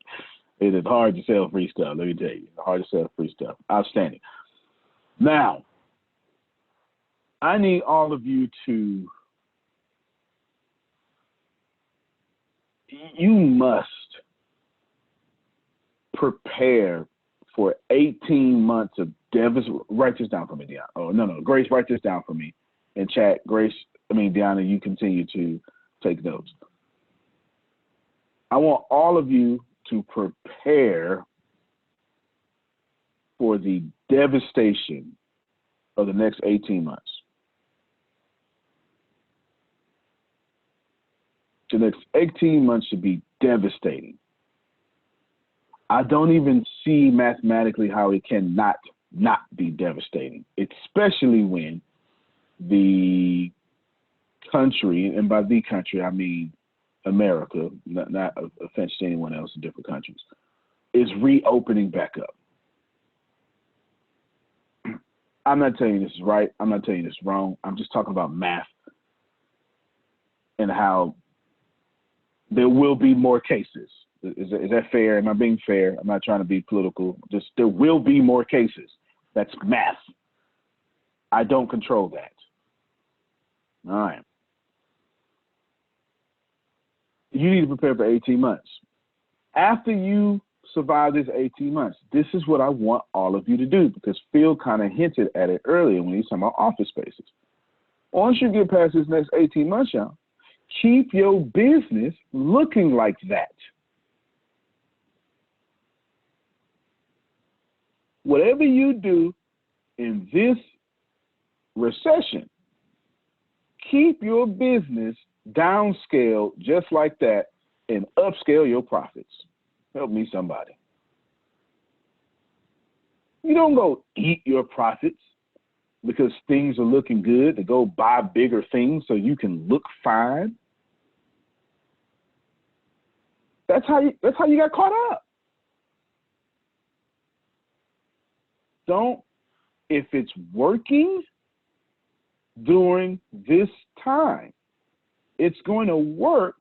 It is hard to sell free stuff. Let me tell you. It's hard to sell free stuff. Outstanding. Now, I need all of you to, you must prepare for 18 months of devastation. Write this down for me, Deanna. Oh, no. Grace, write this down for me in chat. Deanna, you continue to take notes. I want all of you to prepare for the devastation of the next 18 months. The next 18 months should be devastating. I don't even see mathematically how it can not be devastating, especially when the country, and by the country I mean America, not offense to anyone else in different countries, is reopening back up. I'm not telling you this is right. I'm not telling you this is wrong. I'm just talking about math and how there will be more cases. Is that fair? Am I being fair? I'm not trying to be political. Just there will be more cases. That's math. I don't control that. All right. You need to prepare for 18 months. After you survive this 18 months, this is what I want all of you to do, because Phil kind of hinted at it earlier when he's talking about office spaces. Once you get past this next 18 months, y'all, keep your business looking like that. Whatever you do in this recession, keep your business downscale just like that and upscale your profits. Help me, somebody. You don't go eat your profits because things are looking good to go buy bigger things so you can look fine. That's how you got caught up. Don't, if it's working, during this time. It's going to work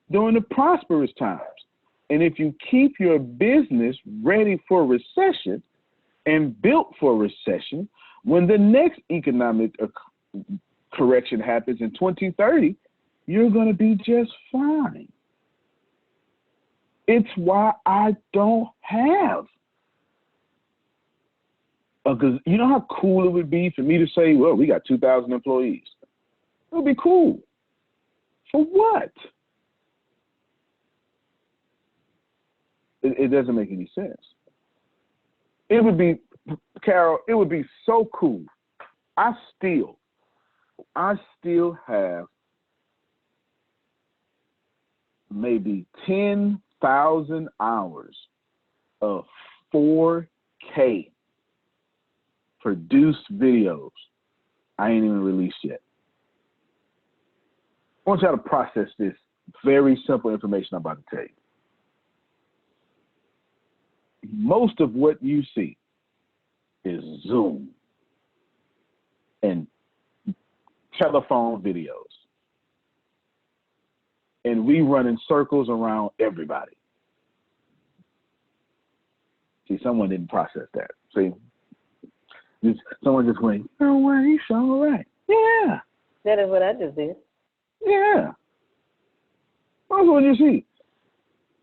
during the prosperous times. And if you keep your business ready for recession and built for recession, when the next economic correction happens in 2030, you're going to be just fine. It's why I don't have. Because you know how cool it would be for me to say, well, we got 2,000 employees. It would be cool. For what? It doesn't make any sense. It would be, Carol, it would be so cool. I still have maybe 10,000 hours of 4K produced videos I ain't even released yet. I want y'all to process this very simple information I'm about to tell you. Most of what you see is Zoom and telephone videos. And we run in circles around everybody. See, someone didn't process that. See? Someone just went, oh, well, he's all right. Yeah. That is what I just did. Yeah. That's what you see.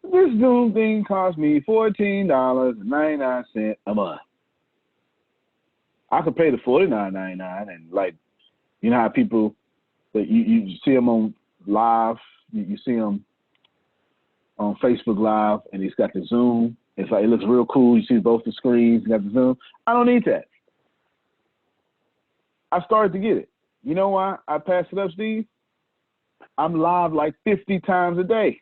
This Zoom thing cost me $14.99 a month. I could pay the $49.99 and, like, you know how people that you see them on live, you see them on Facebook Live, and he's got the Zoom. It's like it looks real cool. You see both the screens, you got the Zoom. I don't need that. I started to get it. You know why I passed it up, Steve? I'm live like 50 times a day.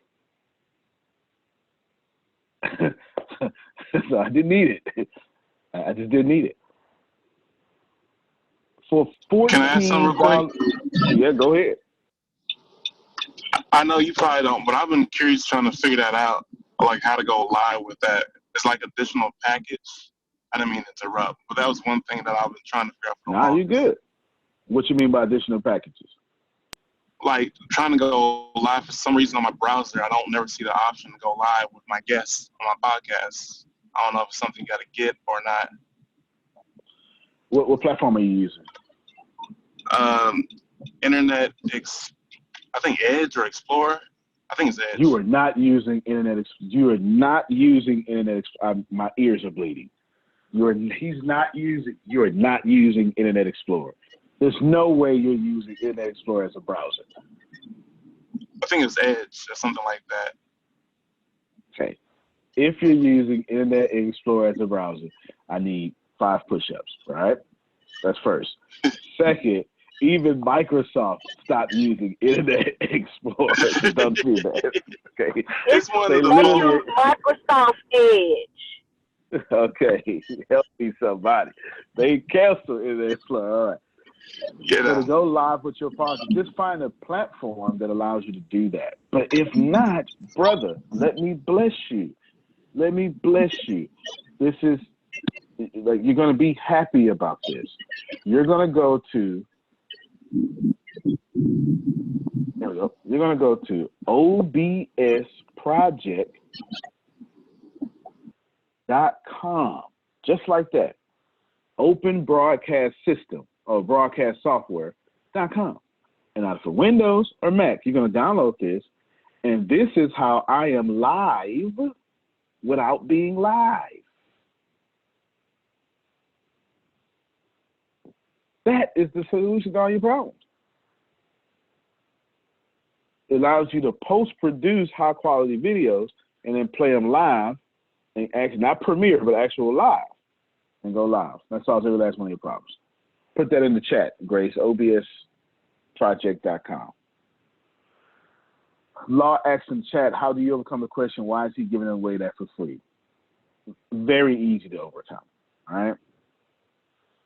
So I didn't need it. I just didn't need it. For $14. Can I ask something real quick? Yeah, go ahead. I know you probably don't, but I've been curious trying to figure that out, like how to go live with that. It's like additional package. I didn't mean to interrupt, but that was one thing that I've been trying to figure out for the longest. You're good. What you mean by additional packages? Like trying to go live for some reason on my browser, I don't never see the option to go live with my guests on my podcast. I don't know if it's something you got to get or not. What platform are you using? Internet, I think Edge or Explorer. I think it's Edge. You are not using Internet. You are not using Internet. My ears are bleeding. You are not using Internet Explorer. There's no way you're using Internet Explorer as a browser. I think it's Edge or something like that. Okay. If you're using Internet Explorer as a browser, I need 5 push-ups, right? That's first. Second, even Microsoft stopped using Internet Explorer. Don't do that. Okay. It's one of the use Microsoft Edge. Okay. Help me somebody. They cancel Internet Explorer. All right. So to go live with your podcast, just find a platform that allows you to do that. But if not, brother, let me bless you. Let me bless you. This is like you're going to be happy about this. You're going to go to there we go. You're going to go to obsproject.com, just like that. Open Broadcast System or Broadcast Software.com. And either for Windows or Mac, you're going to download this. And this is how I am live without being live. That is the solution to all your problems. It allows you to post-produce high-quality videos and then play them live, and actually not premiere, but actual live, and go live. That solves every last one of your problems. Put that in the chat, Grace, obsproject.com. Law asks in chat, how do you overcome the question, why is he giving away that for free? Very easy to overcome, all right?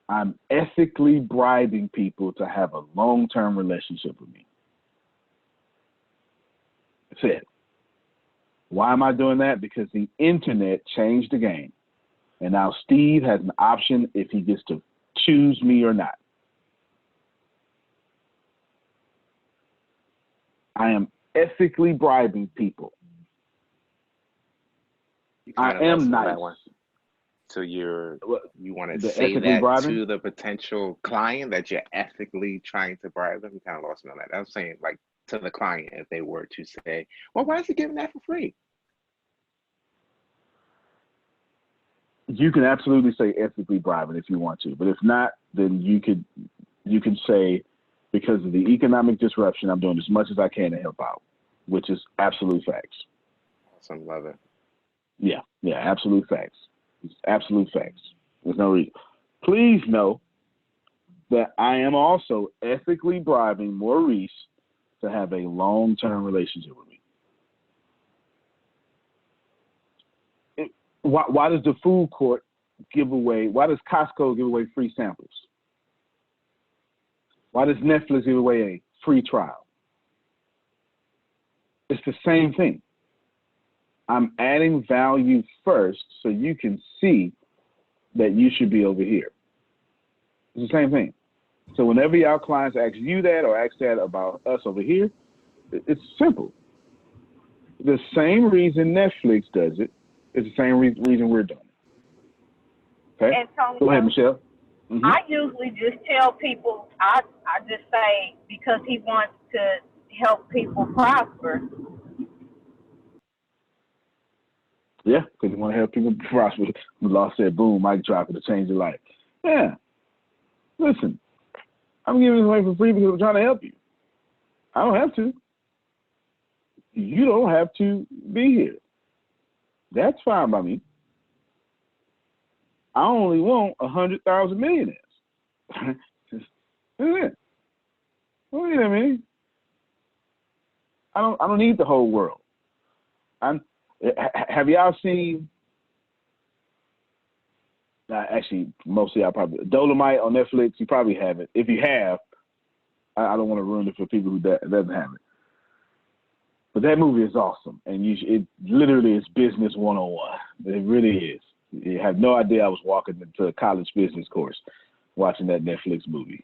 I'm ethically bribing people to have a long-term relationship with me. That's it. Why am I doing that? Because the internet changed the game. And now Steve has an option if he gets to choose me or not. I am ethically bribing people. I am nice. So you want to The say ethically that bribing? to the potential client that you're ethically trying to bribe them? You kind of lost me on that. I'm saying like to the client if they were to say, well, why is he giving that for free? You can absolutely say ethically bribing if you want to, but if not, then you could say, because of the economic disruption, I'm doing as much as I can to help out, which is absolute facts. Awesome, love it. Yeah, absolute facts. It's absolute facts. There's no reason. Please know that I am also ethically bribing Maurice to have a long-term relationship with me. Why does the food court why does Costco give away free samples? Why does Netflix give away a free trial? It's the same thing. I'm adding value first so you can see that you should be over here. It's the same thing. So whenever y'all clients ask you that or ask that about us over here, it's simple. The same reason Netflix does it is the same reason we're doing it. Okay? Antonio, go ahead, Michelle. Mm-hmm. I usually just tell people, I just say, because he wants to help people prosper. Yeah, because you want to help people prosper. The law said, boom, mic drop it to change your life. Yeah. Listen, I'm giving it away for free because I'm trying to help you. I don't have to. You don't have to be here. That's fine by me. I only want 100,000 millionaires. That's it. Wait a minute. I don't need the whole world. Have y'all seen? Actually, most of y'all probably Dolomite on Netflix. You probably haven't. If you have, I don't want to ruin it for people who doesn't have it. But that movie is awesome, and it literally is business 101. It really is. You have no idea I was walking into a college business course watching that Netflix movie.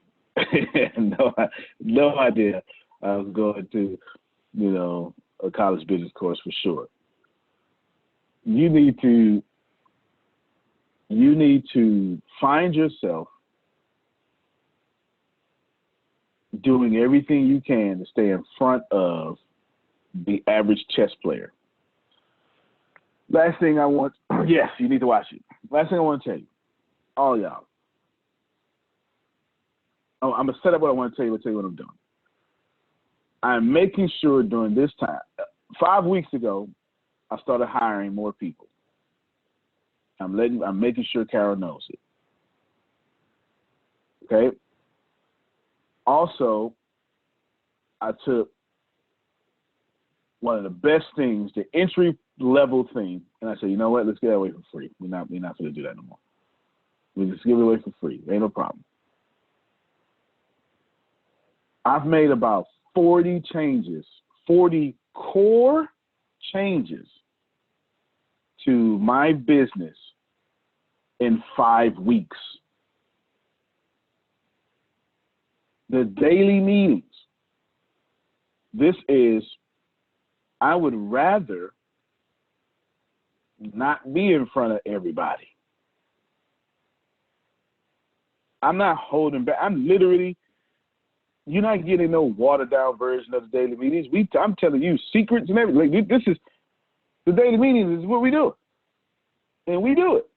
no idea I was going to, a college business course for sure. You need to find yourself doing everything you can to stay in front of the average chess player. Last thing I want, yes, you need to watch it. Last thing I want to tell you, all y'all. Oh, I'm going to set up what I want to tell you. I'll tell you what I'm doing. I'm making sure during this time, 5 weeks ago, I started hiring more people. I'm making sure Carol knows it. Okay. Also, I took one of the best things, the entry level thing, and I said, you know what? Let's get it away for free. We're not going to do that no more. We just give it away for free. Ain't no problem. I've made about 40 changes, 40 core changes to my business in 5 weeks. The daily meetings. This is, I would rather not be in front of everybody. I'm not holding back. I'm literally, you're not getting no watered down version of the daily meetings. I'm telling you secrets and everything. Like, this is, the daily meetings is what we do. And we do it.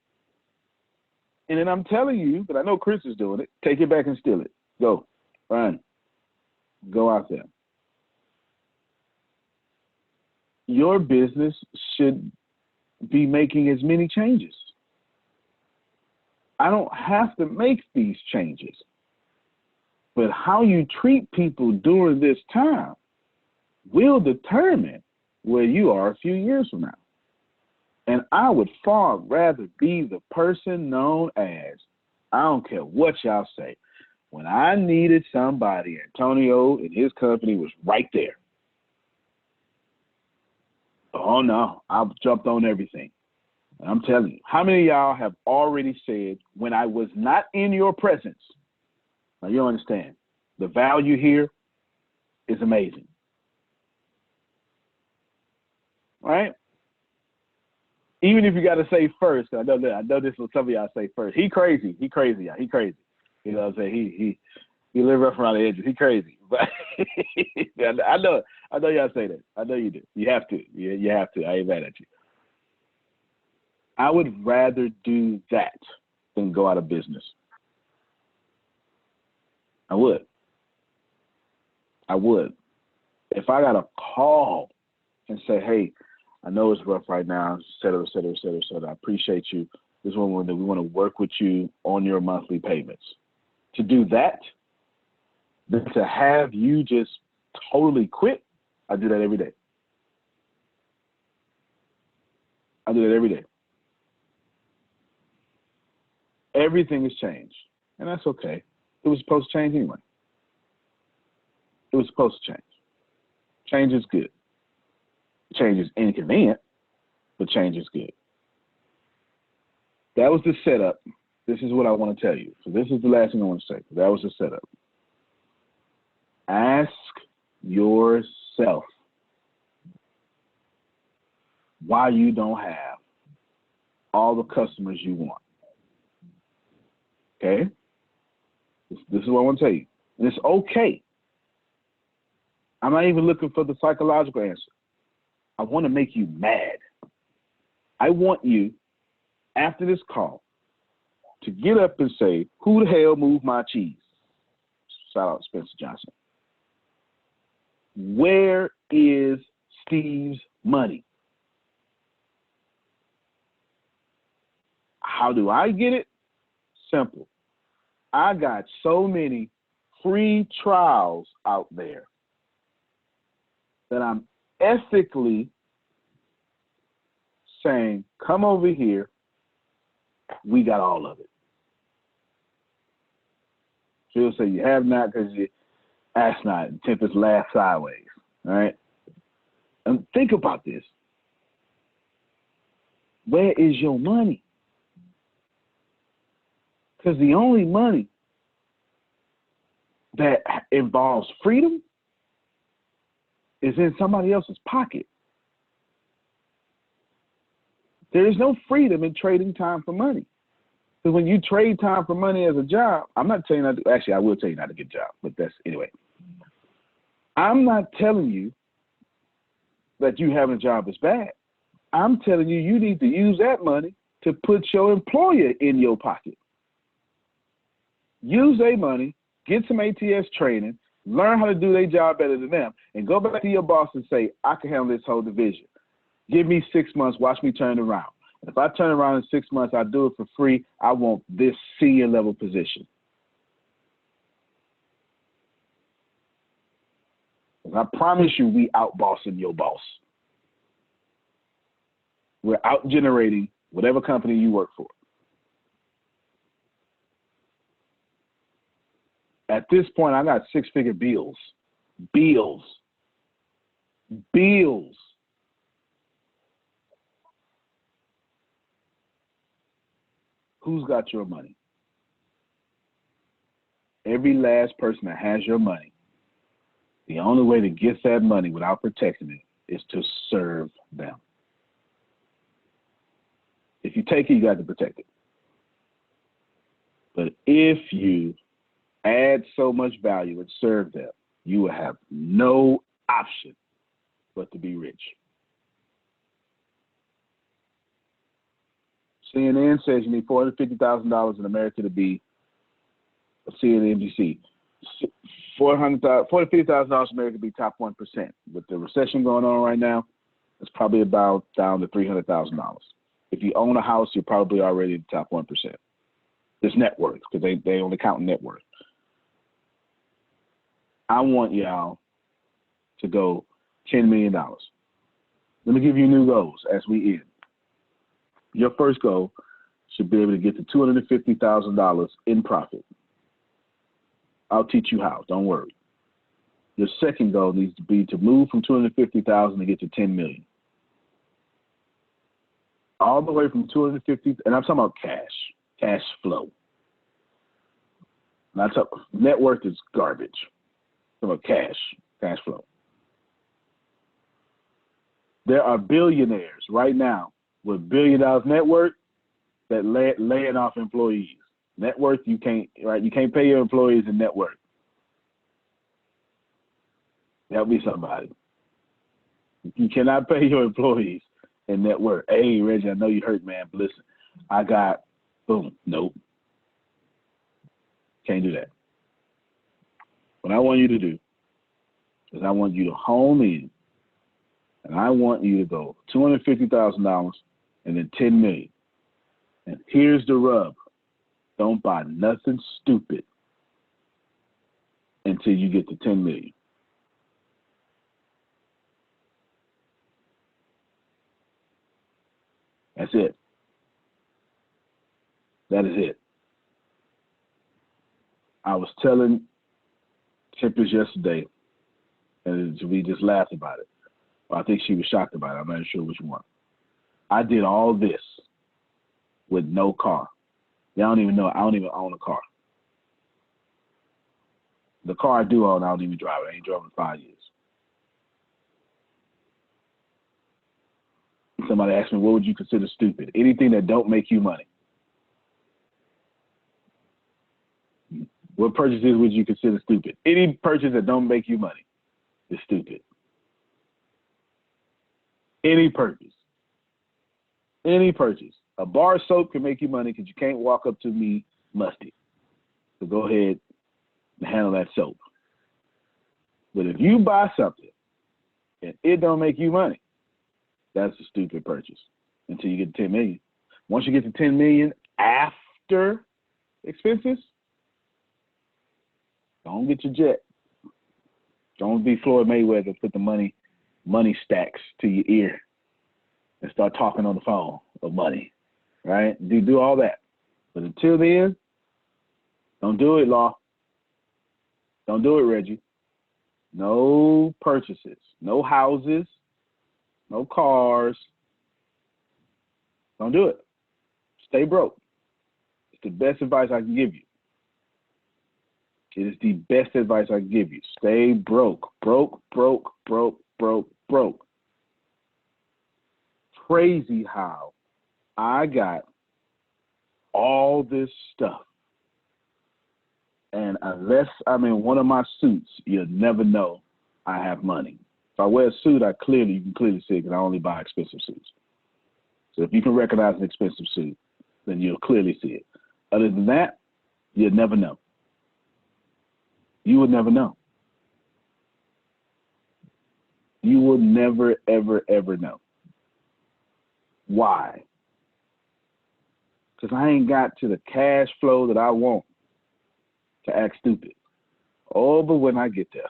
And then I'm telling you, but I know Chris is doing it, take it back and steal it. Go. Run. Go out there. Your business should be making as many changes. I don't have to make these changes. But how you treat people during this time will determine where you are a few years from now. And I would far rather be the person known as, I don't care what y'all say, when I needed somebody, Antonio and his company was right there. Oh no, I've jumped on everything. And I'm telling you, how many of y'all have already said, when I was not in your presence? Now you understand, the value here is amazing. right? Even if you got to say first, I know this is what some of y'all say first. He crazy, y'all. He crazy. You know what I'm saying? He live rough around the edges. He crazy, but I know y'all say that. I know you do. You have to. You have to. I ain't mad at you. I would rather do that than go out of business. I would. If I got a call and say, hey, I know it's rough right now, et cetera, et cetera, et cetera, et cetera. I appreciate you. This is one we want to work with you on your monthly payments. To do that, than to have you just totally quit, I do that every day. Everything has changed, and that's okay. It was supposed to change anyway. It was supposed to change. Change is good. Change is inconvenient, but change is good. That was the setup. This is what I want to tell you. So this is the last thing I want to say. That was the setup. Ask yourself why you don't have all the customers you want. Okay? This is what I want to tell you. And it's okay. I'm not even looking for the psychological answer. I want to make you mad. I want you, after this call, to get up and say, who the hell moved my cheese? Shout out Spencer Johnson. Where is Steve's money? How do I get it? Simple. I got so many free trials out there that I'm ethically saying, come over here, we got all of it. She'll say, you have not because you ask not, and tempest laugh sideways, all right? And think about this. Where is your money? Because the only money that involves freedom is in somebody else's pocket. There is no freedom in trading time for money. Because when you trade time for money as a job, I'm not telling you not to, actually, I will tell you not to get a job, but that's, anyway. I'm not telling you that you having a job is bad. I'm telling you, you need to use that money to put your employer in your pocket. Use their money, get some ATS training, learn how to do their job better than them, and go back to your boss and say, I can handle this whole division. Give me 6 months, watch me turn it around. And if I turn around in 6 months, I do it for free. I want this senior level position. And I promise you, we out-bossing your boss. We're out-generating whatever company you work for. At this point, I got six-figure bills. Bills. Who's got your money? Every last person that has your money. The only way to get that money without protecting it is to serve them. If you take it, you got to protect it. But if you add so much value and serve them, you will have no option but to be rich. CNN says you need $450,000 in America to be a CNBC. $450,000 in America to be top 1%. With the recession going on right now, it's probably about down to $300,000. If you own a house, you're probably already in the top 1%. It's net worth, because they only count net worth. I want y'all to go $10 million. Let me give you new goals as we end. Your first goal should be able to get to $250,000 in profit. I'll teach you how, don't worry. Your second goal needs to be to move from $250,000 to get to $10 million. All the way from $250,000, and I'm talking about cash flow. And net worth is garbage. I'm talking about cash flow. There are billionaires right now with $1 billion net worth that laying off employees. Net worth, you can't pay your employees in net worth. That'll be somebody. You cannot pay your employees in net worth. Hey, Reggie, I know you hurt, man, but listen, I got, boom, nope. Can't do that. What I want you to do is I want you to home in, and I want you to go $250,000 and then $10 million. And here's the rub. Don't buy nothing stupid until you get to 10 million. That's it. That is it. I was telling Tempest yesterday, and we just laughed about it. I think she was shocked about it. I'm not sure which one. I did all this with no car. Y'all don't even know. I don't even own a car. The car I do own, I don't even drive it. I ain't driven in 5 years. Somebody asked me, what would you consider stupid? Anything that don't make you money. What purchases would you consider stupid? Any purchase that don't make you money is stupid. Any purchase. Any purchase. A bar of soap can make you money because you can't walk up to me musty. So go ahead and handle that soap. But if you buy something and it don't make you money, that's a stupid purchase until you get to 10 million. Once you get to 10 million after expenses, don't get your jet. Don't be Floyd Mayweather, put the money stacks to your ear and start talking on the phone of money, right? Do all that. But until then, don't do it, Law. Don't do it, Reggie. No purchases, no houses, no cars. Don't do it. Stay broke. It's the best advice I can give you. It is the best advice I can give you. Stay broke. Broke, broke, broke, broke, broke. Crazy how I got all this stuff. And unless I'm in one of my suits, you'll never know I have money. If I wear a suit, you can clearly see it because I only buy expensive suits. So if you can recognize an expensive suit, then you'll clearly see it. Other than that, you'll never know. You would never know. You will never, ever, ever know. Why? Because I ain't got to the cash flow that I want to act stupid. Oh, but when I get there,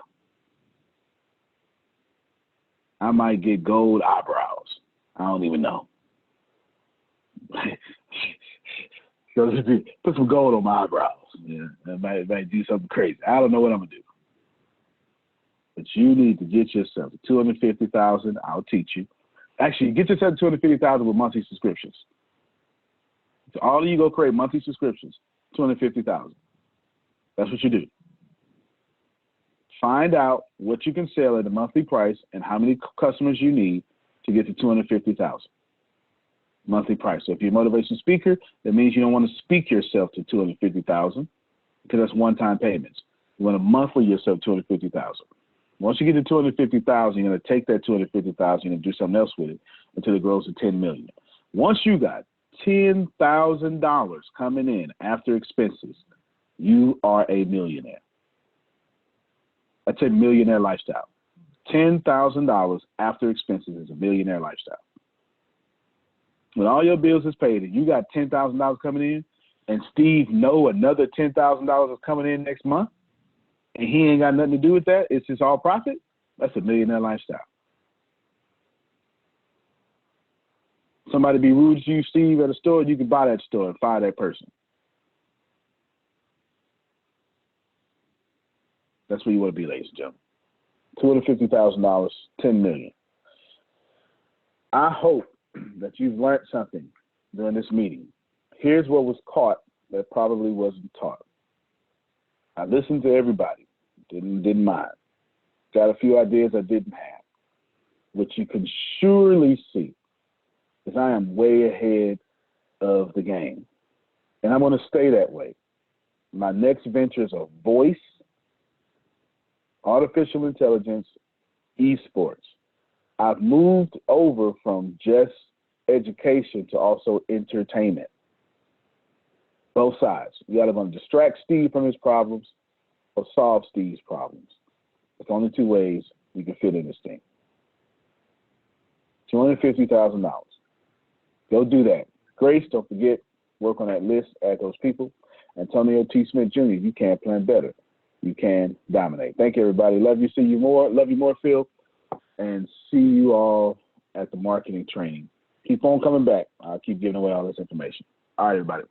I might get gold eyebrows. I don't even know. So put some gold on my eyebrows. Yeah, that might do something crazy. I don't know what I'm gonna do. But you need to get yourself to $250,000. I'll teach you. Actually, get yourself to $250,000 with monthly subscriptions. So all of you go create monthly subscriptions. $250,000. That's what you do. Find out what you can sell at a monthly price and how many customers you need to get to $250,000 monthly price. So if you're a motivation speaker, that means you don't want to speak yourself to $250,000 because that's one-time payments. You want to monthly yourself $250,000. Once you get to $250,000, you're going to take that $250,000 and do something else with it until it grows to $10 million. Once you got $10,000 coming in after expenses, you are a millionaire. That's a millionaire lifestyle. $10,000 after expenses is a millionaire lifestyle. When all your bills is paid and you got $10,000 coming in, and Steve know another $10,000 is coming in next month, and he ain't got nothing to do with that, it's just all profit, that's a millionaire lifestyle. Somebody be rude to you, Steve, at a store, you can buy that store and fire that person. That's where you want to be, ladies and gentlemen. $250,000, $10 million. I hope that you've learned something during this meeting. Here's what was caught that probably wasn't taught. I listened to everybody, didn't mind. Got a few ideas I didn't have. what you can surely see is I am way ahead of the game. And I'm going to stay that way. My next ventures are voice, artificial intelligence, esports. I've moved over from just education to also entertainment. Both sides. You either going to distract Steve from his problems or solve Steve's problems. It's only two ways you can fit in this thing. $250,000. Go do that. Grace, don't forget, work on that list, add those people. Antonio T. Smith Jr., you can plan better. You can dominate. Thank you, everybody. Love you. See you more. Love you more, Phil. And see you all at the marketing training. Keep on coming back. I'll keep giving away all this information. All right, everybody.